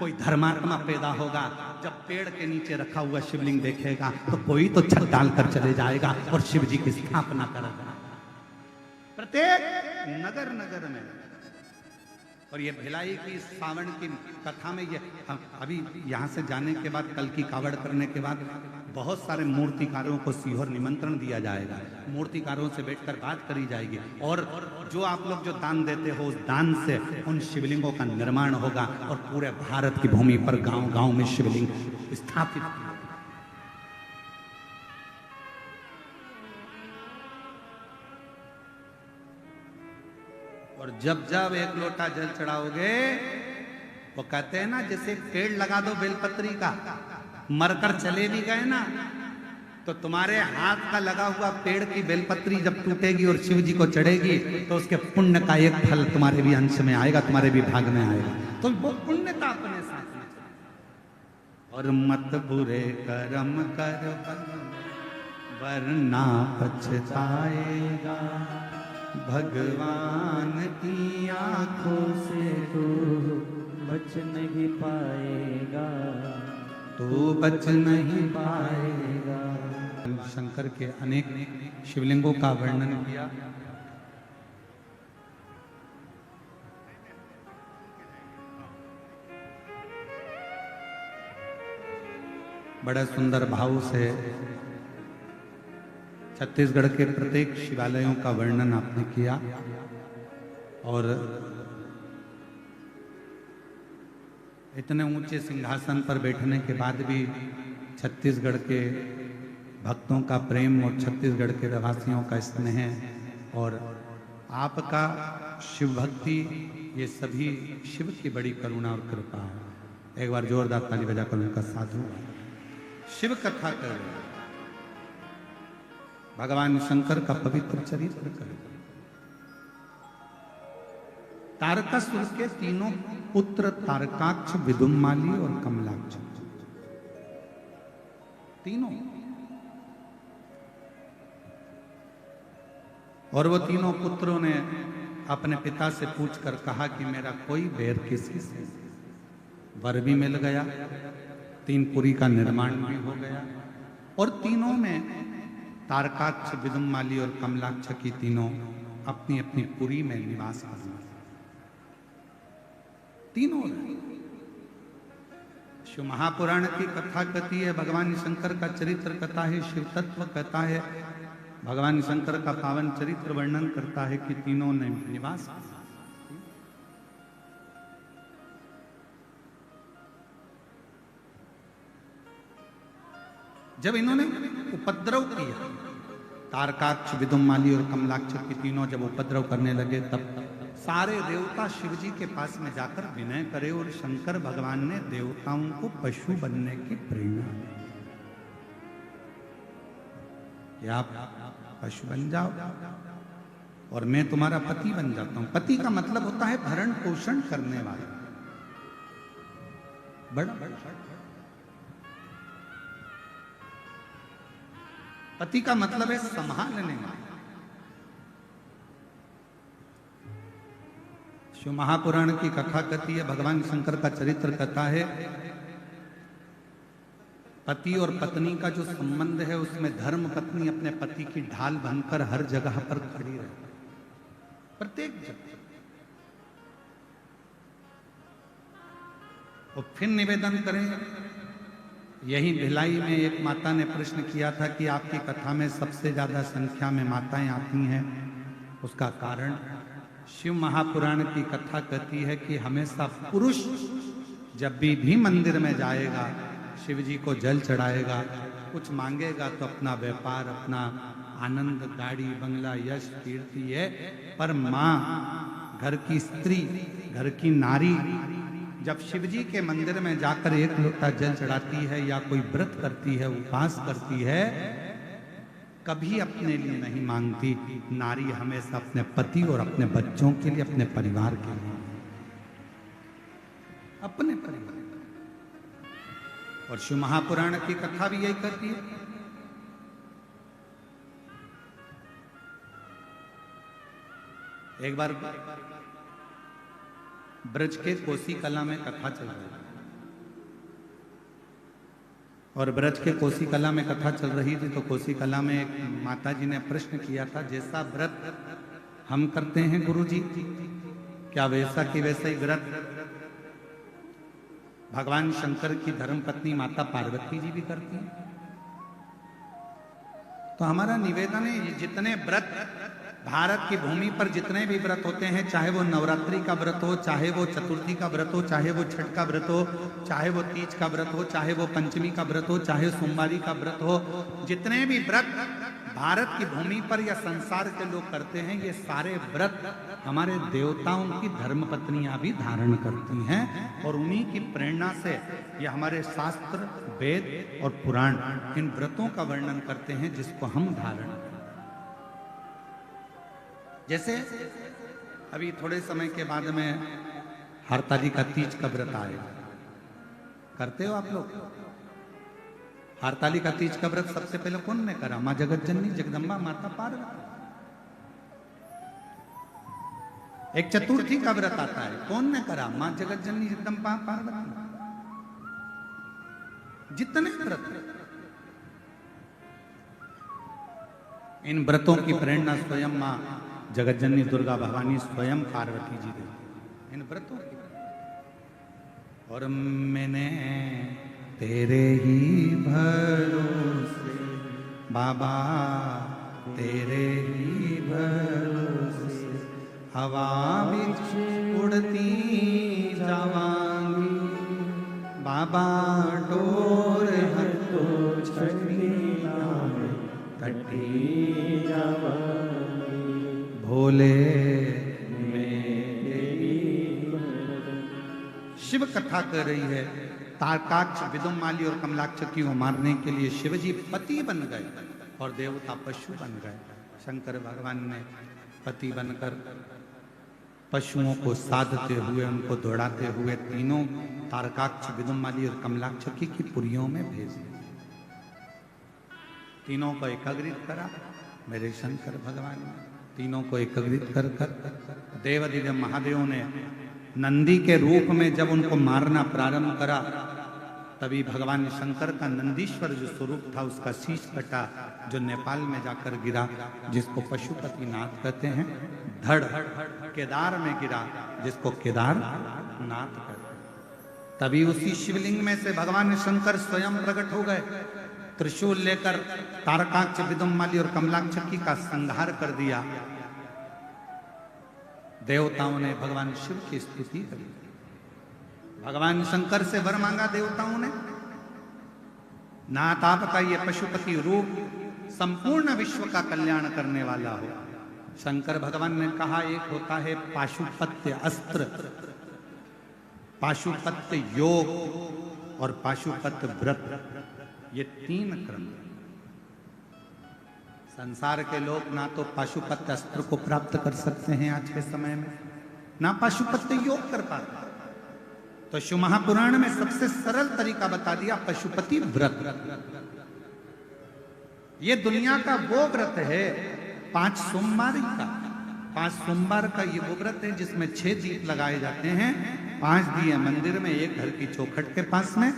कोई धर्मात्मा पैदा होगा, जब पेड़ के नीचे रखा हुआ शिवलिंग देखेगा तो कोई तो छत डालकर चले जाएगा और शिव जी की स्थापना करेगा प्रत्येक नगर-नगर में। और ये भिलाई की सावन की कथा में, ये अभी यहाँ से जाने के बाद, कल की कावड़ करने के बाद बहुत सारे मूर्तिकारों को सीहोर निमंत्रण दिया जाएगा। मूर्तिकारों से बैठकर बात करी जाएगी और जो आप लोग जो दान देते हो उस दान से उन शिवलिंगों का निर्माण होगा और पूरे भारत की भूमि पर गांव-गांव में शिवलिंग स्थापित। और जब जब एक लोटा जल चढ़ाओगे, वो कहते हैं ना, जैसे पेड़ लगा दो बेलपत्री का, मरकर चले भी गए ना, तो तुम्हारे हाथ का लगा हुआ पेड़ की बेलपत्री जब टूटेगी और शिव जी को चढ़ेगी तो उसके पुण्य का एक फल तुम्हारे भी अंश में आएगा, तुम्हारे भी भाग में आएगा। तो वो पुण्यता अपने साथ में। और मत बुरे कर्म कर वरना पछताएगा, भगवान की आंखों से तू बच नहीं पाएगा, तू बच नहीं पाएगा। शंकर के अनेक शिवलिंगों का वर्णन किया। बड़ा सुंदर भाव से छत्तीसगढ़ के प्रत्येक शिवालयों का वर्णन आपने किया। और इतने ऊंचे सिंहासन पर बैठने के बाद भी छत्तीसगढ़ के भक्तों का प्रेम और छत्तीसगढ़ के रहवासियों का स्नेह और आपका शिव भक्ति, ये सभी शिव की बड़ी करुणा और कृपा है। एक बार जोरदार ताली बजाकर उनका साधु शिव कथा कर। भगवान शंकर का पवित्र चरित्र करें। तारकासुर के तीनों पुत्र तारकाक्ष, विदुम्माली और कमलाक्ष, तीनों, और वो तीनों पुत्रों ने अपने पिता से पूछकर कहा कि मेरा कोई बैर किसी से, वर भी मिल गया, 3 पुरी का निर्माण भी हो गया, और तीनों में तारकाक्ष, विदुम्माली और कमलाक्ष की तीनों अपनी अपनी पुरी में निवास करना, तीनों। शिव महापुराण की कथा कहती है, भगवान शंकर का चरित्र कथा है, शिव तत्व कहता है, भगवान शंकर का पावन चरित्र वर्णन करता है कि तीनों ने निवास किया। जब इन्होंने उपद्रव किया, तारकाक्ष, विदुम्माली और कमलाक्ष की तीनों जब उपद्रव करने लगे, तब सारे देवता शिव जी के पास में जाकर विनय करे, और शंकर भगवान ने देवताओं को पशु बनने की प्रेरणा दी कि आप पशु बन जाओ और मैं तुम्हारा पति बन जाता हूं। पति का मतलब होता है भरण पोषण करने वाला, बड़ा पति का मतलब है संभालने वाला। शिव महापुराण की कथा कहती है, भगवान शंकर का चरित्र कहता है, पति और पत्नी का जो संबंध है उसमें धर्म पत्नी अपने पति की ढाल बनकर हर जगह पर खड़ी रहे, प्रत्येक जगह। और फिर निवेदन करें, यही भिलाई में एक माता ने प्रश्न किया था कि आपकी कथा में सबसे ज्यादा संख्या में माताएं आती हैं, उसका कारण शिव महापुराण की कथा कहती है कि हमेशा पुरुष जब भी मंदिर में जाएगा, शिव जी को जल चढ़ाएगा, कुछ मांगेगा तो अपना व्यापार, अपना आनंद, गाड़ी, बंगला, यश, कीर्ति है, पर माँ, घर की स्त्री, घर की नारी जब शिव जी के मंदिर में जाकर एक लोटा जल चढ़ाती है या कोई व्रत करती है, उपवास करती है, कभी अपने लिए नहीं मांगती। नारी हमेशा अपने पति और अपने बच्चों के लिए, अपने परिवार के लिए, अपने परिवार। और शिव महापुराण की कथा भी यही कहती है। एक बार ब्रज के कोसी कला में कथा चल रही है, और ब्रज के कोसी कला में कथा चल रही थी, तो कोसी कला में एक माता जी ने प्रश्न किया था, जैसा व्रत हम करते हैं गुरुजी, क्या वैसा कि वैसा ही व्रत भगवान शंकर की धर्मपत्नी माता पार्वती जी भी करती हैं? तो हमारा निवेदन है, ये जितने व्रत भारत की भूमि पर जितने भी व्रत होते हैं, चाहे वो नवरात्रि का व्रत हो, चाहे वो चतुर्थी का व्रत हो, चाहे वो छठ का व्रत हो, चाहे वो तीज का व्रत हो, चाहे वो पंचमी का व्रत हो, चाहे सोमवारी का व्रत हो, जितने भी व्रत भारत की भूमि पर या संसार के लोग करते हैं, ये सारे व्रत हमारे देवताओं की धर्मपत्नियां भी धारण करती हैं, और उन्हीं की प्रेरणा से ये हमारे शास्त्र, वेद और पुराण इन व्रतों का वर्णन करते हैं जिसको हम धारण करते हैं। जैसे अभी थोड़े समय के बाद में हरतालिका तीज का व्रत आएगा, करते हो आप लोग? हरतालिका तीज का व्रत सबसे पहले कौन ने करा? माँ जगत जननी जगदम्बा माता पार्वती। एक चतुर्थी का व्रत आता है, कौन ने करा? माँ जगत जननी जगदम्बा पार्वती। जितने व्रत, इन व्रतों की प्रेरणा स्वयं माँ जगत जननी दुर्गा भवानी स्वयं पार्वती जी देती इन व्रतों की। और मैंने तेरे ही भरोसे बाबा, तेरे ही भरोसे हवा बिच उड़ती जावांगी बाबा, डोर हर तो छड़ी कटी जावांगी भोले मेरी। शिव कथा कर रही है, तारकाक्ष, विदुम्माली और कमलाक्ष को मारने के लिए शिवजी पति बन गए और देवता पशु बन गए। शंकर भगवान ने पति बनकर पशुओं को साधते हुए, उनको दौड़ाते हुए तीनों तारकाक्ष, विदुमाली और कमलाक्षकी की पुरियों में भेज दिया। तीनों को एकाग्रित करा मेरे शंकर भगवान ने। तीनों को एकाग्रित कर कर देवादिदेव महादेव ने नंदी के रूप में जब उनको मारना प्रारंभ करा, तभी भगवान शंकर का नंदीश्वर जो स्वरूप था उसका शीश कटा, जो नेपाल में जाकर गिरा, जिसको पशुपतिनाथ कहते हैं। धड़ केदार में गिरा, जिसको केदारनाथ कहते हैं। तभी उसी शिवलिंग में से भगवान शंकर स्वयं प्रकट हो गए। त्रिशूल लेकर तारकाक्ष, विदुमाली और कमलाक्षकी का संहार कर दिया। देवताओं ने भगवान शिव की स्तुति करी। भगवान शंकर से वर मांगा देवताओं ने, नाथ आपका ये पशुपति रूप संपूर्ण विश्व का कल्याण करने वाला हो। शंकर भगवान ने कहा, एक होता है पाशुपत्य अस्त्र, पाशुपत्य योग और पाशुपत्य व्रत, ये तीन क्रम। संसार के लोग ना तो पाशुपत्य अस्त्र को प्राप्त कर सकते हैं आज के समय में, ना पाशुपत्य योग कर पाते। तो शिव महापुराण में सबसे सरल तरीका बता दिया, पशुपति व्रत। ये दुनिया का वो व्रत है 5 सोमवार का। 5 सोमवार का ये वो व्रत है जिसमें 6 दीप लगाए जाते हैं, 5 दिए मंदिर में, एक घर की चौखट के पास में,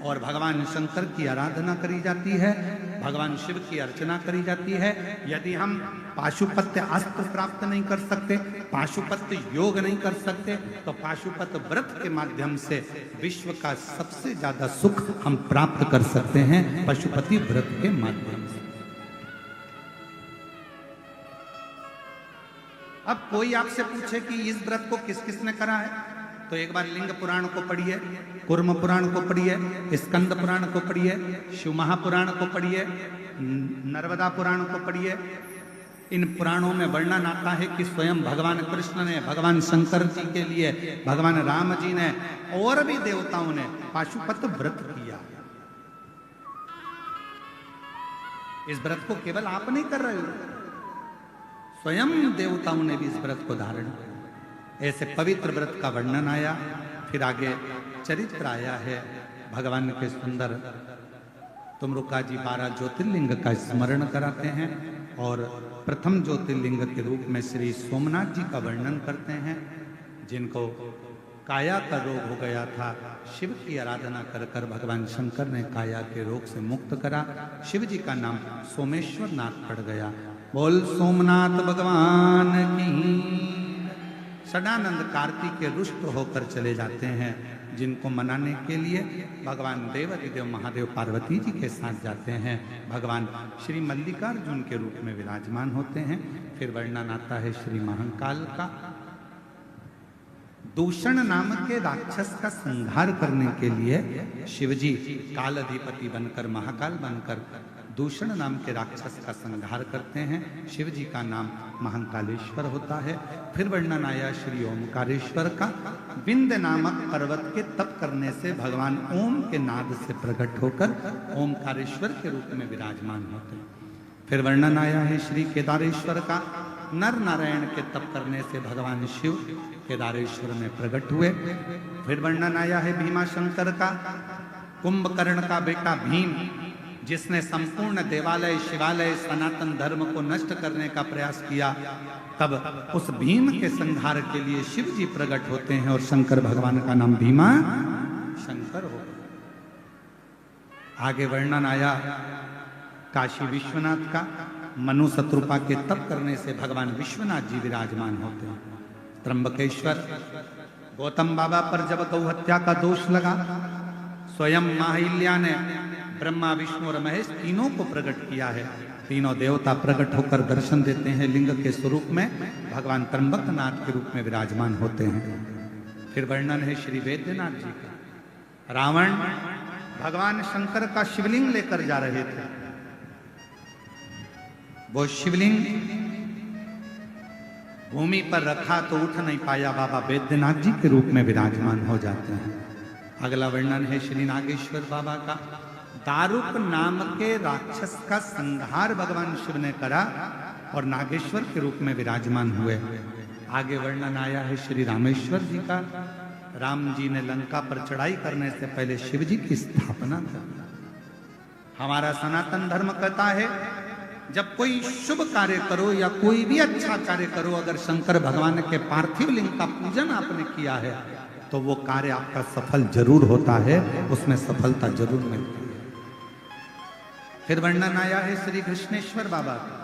और भगवान शंकर की आराधना करी जाती है, भगवान शिव की अर्चना करी जाती है। यदि हम पाशुपत्य अस्त्र प्राप्त नहीं कर सकते, पाशुपत्य योग नहीं कर सकते, तो पाशुपत्य व्रत के माध्यम से विश्व का सबसे ज्यादा सुख हम प्राप्त कर सकते हैं, पशुपति व्रत के माध्यम से। अब कोई आपसे पूछे कि इस व्रत को किस किसने करा है, तो एक बार लिंग पुराण को पढ़िए, कूर्म पुराण को पढ़िए, स्कंद पुराण को पढ़िए, शिव महापुराण को पढ़िए, नर्मदा पुराण को पढ़िए। इन पुराणों में वर्णन आता है कि स्वयं भगवान कृष्ण ने, भगवान शंकर जी के लिए, भगवान राम जी ने और भी देवताओं ने पाशुपत व्रत किया। इस व्रत को केवल आप नहीं कर रहे हो, स्वयं देवताओं ने भी इस व्रत को धारण किया। ऐसे पवित्र व्रत का वर्णन आया। फिर आगे चरित्र आया है भगवान के सुंदर। तुमरुका जी 12 ज्योतिर्लिंग का स्मरण कराते हैं और प्रथम ज्योतिर्लिंग के रूप में श्री सोमनाथ जी का वर्णन करते हैं, जिनको काया का रोग हो गया था। शिव की आराधना कर कर भगवान शंकर ने काया के रोग से मुक्त करा। शिव जी का नाम सोमेश्वर नाथ पड़ गया। बोल सोमनाथ भगवान की। सदानंद कार्तिक रुष्ट होकर चले जाते हैं, जिनको मनाने के लिए भगवान देवादिदेव महादेव पार्वती जी के साथ जाते हैं। भगवान श्री मल्लिकार्जुन के रूप में विराजमान होते हैं। फिर वर्णन आता है श्री महाकाल का। दूषण नाम के राक्षस का संहार करने के लिए शिवजी काल अधिपति बनकर, महाकाल बनकर दूषण नाम के राक्षस का संहार करते हैं। शिव जी का नाम महाकालेश्वर होता है। फिर वर्णन आया श्री ओमकारेश्वर का। विंध्य नामक पर्वत के तप करने से भगवान ओम के नाद से प्रकट होकर ओमकारेश्वर के रूप में विराजमान होते हैं। फिर वर्णन आया है श्री केदारेश्वर का। नर नारायण के तप करने से भगवान शिव केदारेश्वर में प्रकट हुए। फिर वर्णन आया है भीमा शंकर का। कुंभकर्ण का बेटा भीम, जिसने संपूर्ण देवालय, शिवालय, सनातन धर्म को नष्ट करने का प्रयास किया, तब उस भीम के संहार के लिए शिव जी प्रकट होते हैं और शंकर भगवान का नाम भीमा शंकर हो। आगे वर्णन आया काशी विश्वनाथ का। मनु शत्रुपा के तप करने से भगवान विश्वनाथ जी विराजमान होते हैं। त्र्यंबकेश्वर, गौतम बाबा पर जब गौ हत्या का दोष लगा, स्वयं माहिल्या ने ब्रह्मा, विष्णु और महेश तीनों को प्रकट किया है। तीनों देवता प्रकट होकर दर्शन देते हैं लिंग के स्वरूप में। भगवान त्र्यंबकनाथ के रूप में विराजमान होते हैं। फिर वर्णन है श्री वैद्यनाथ जी का। रावण भगवान शंकर का शिवलिंग लेकर जा रहे थे। वो शिवलिंग भूमि पर रखा तो उठ नहीं पाया, बाबा वैद्यनाथ जी के रूप में विराजमान हो जाते हैं। अगला वर्णन है श्री नागेश्वर बाबा का। दारुक नाम के राक्षस का संहार भगवान शिव ने करा और नागेश्वर के रूप में विराजमान हुए। आगे वर्णन आया है श्री रामेश्वर जी का। राम जी ने लंका पर चढ़ाई करने से पहले शिव जी की स्थापना कर। हमारा सनातन धर्म कहता है जब कोई शुभ कार्य करो या कोई भी अच्छा कार्य करो, अगर शंकर भगवान के पार्थिव लिंग का पूजन आपने किया है तो वो कार्य आपका सफल जरूर होता है, उसमें सफलता जरूर मिलती है। फिर वर्णन आया है श्री कृष्णेश्वर बाबा का।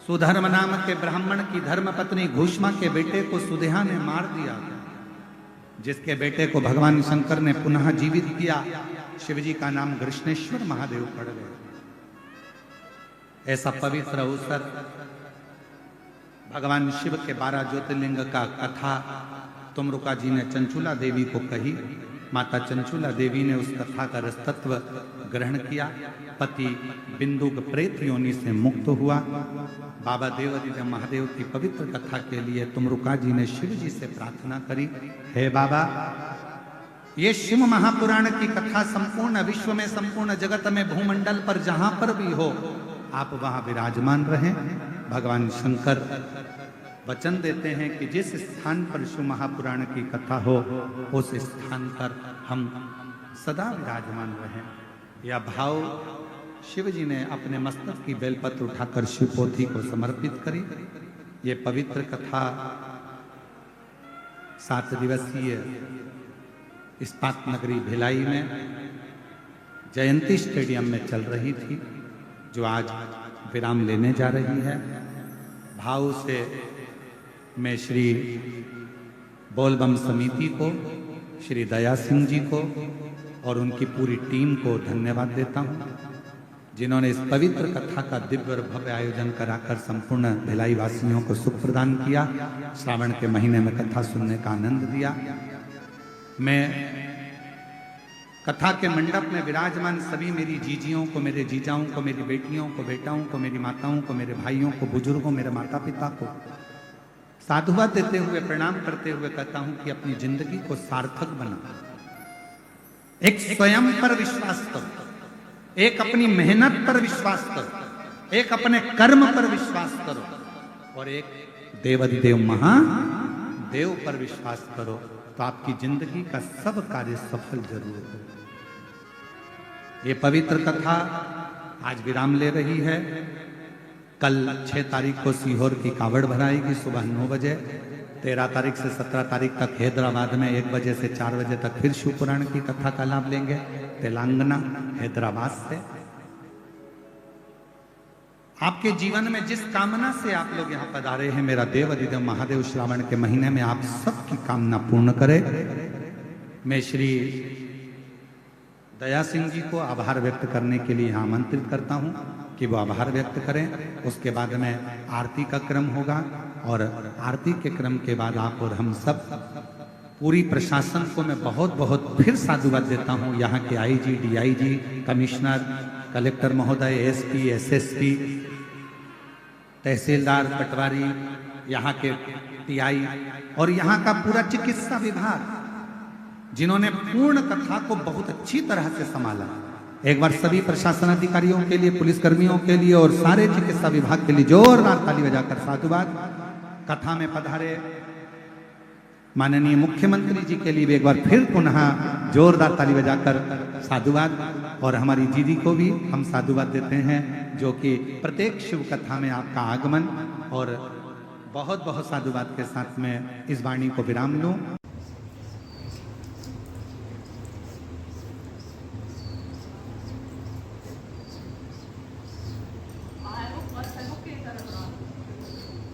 सुधर्म नाम के ब्राह्मण की धर्म पत्नी घूष्मा के बेटे को सुदेहा ने मार दिया, जिसके बेटे को भगवान शंकर ने पुनः जीवित किया। शिवजी का नाम कृष्णेश्वर महादेव पड़ गए। ऐसा पवित्र अवसर भगवान शिव के 12 ज्योतिर्लिंग का कथा तुमरुका जी ने चंचुला देवी को कही। माता चंचुला देवी ने उस कथा का रसतत्व ग्रहण किया। पति बिंदु प्रेत योनि से मुक्त हुआ। बाबा देवादिदेव महादेव की पवित्र कथा के लिए तुमरुका जी ने शिव जी से प्रार्थना करी, हे बाबा, ये शिव महापुराण की कथा संपूर्ण विश्व में, संपूर्ण जगत में, भूमंडल पर जहां पर भी हो, आप वहां विराजमान रहें। भगवान शंकर वचन देते हैं कि जिस स्थान पर शिव महापुराण की कथा हो उस स्थान पर हम सदा विराजमान रहें। यह भाव शिव जी ने अपने मस्तक की बेलपत्र उठाकर शिवपोथी को समर्पित करी। ये पवित्र कथा 7 दिवसीय इस्पात नगरी भिलाई में जयंती स्टेडियम में चल रही थी, जो आज विराम लेने जा रही है। भाव से मैं श्री बोलबम समिति को, श्री दया सिंह जी को और उनकी पूरी टीम को धन्यवाद देता हूं, जिन्होंने इस पवित्र कथा का दिव्य और भव्य आयोजन कराकर संपूर्ण भिलाई वासियों को सुख प्रदान किया। श्रावण के महीने में कथा सुनने का आनंद दिया। मैं कथा के मंडप में विराजमान सभी मेरी जीजियों को, मेरे जीजाओं को, मेरी बेटियों को, बेटाओं को, मेरी माताओं को, मेरे भाइयों को, बुजुर्गों, मेरे माता पिता को साधुवाद देते हुए, प्रणाम करते हुए कहता हूं कि अपनी जिंदगी को सार्थक बना। एक स्वयं पर विश्वास करो, एक अपनी मेहनत पर विश्वास करो, एक अपने कर्म पर विश्वास करो और एक देवाधिदेव महादेव पर विश्वास करो, तो आपकी जिंदगी का सब कार्य सफल जरूर हो। ये पवित्र कथा आज विराम ले रही है। कल 6 तारीख को सीहोर की कावड़ भराएगी सुबह 9 बजे। 13 तारीख से 17 तारीख तक हैदराबाद में 1 बजे से 4 बजे तक फिर शिव पुराण की कथा का लाभ लेंगे तेलंगाना हैदराबाद से। आपके जीवन में जिस कामना से आप लोग यहाँ पधारे हैं, मेरा देवाधिदेव महादेव श्रावण के महीने में आप सबकी कामना पूर्ण करे। मैं श्री दया सिंह जी को आभार व्यक्त करने के लिए आमंत्रित करता हूँ कि वो आभार व्यक्त करें। उसके बाद में आरती का क्रम होगा और आरती के क्रम के बाद आप और हम सब पूरी प्रशासन को मैं बहुत बहुत फिर साधुवाद देता हूँ। यहाँ के आईजी, डीआईजी, कमिश्नर, कलेक्टर महोदय, एसपी, एसएसपी, तहसीलदार, पटवारी, यहाँ के टीआई और यहाँ का पूरा चिकित्सा विभाग, जिन्होंने पूर्ण कथा को बहुत अच्छी तरह से संभाला। एक बार सभी प्रशासन अधिकारियों के लिए, पुलिसकर्मियों के लिए और सारे चिकित्सा विभाग के लिए जोरदार ताली बजाकर साधुवाद। कथा में पधारे माननीय मुख्यमंत्री जी के लिए भी एक बार फिर पुनः जोरदार ताली बजाकर साधुवाद। और हमारी दीदी को भी हम साधुवाद देते हैं, जो कि प्रत्येक शिव कथा में आपका आगमन, और बहुत बहुत साधुवाद के साथ में इस वाणी को विराम लूं।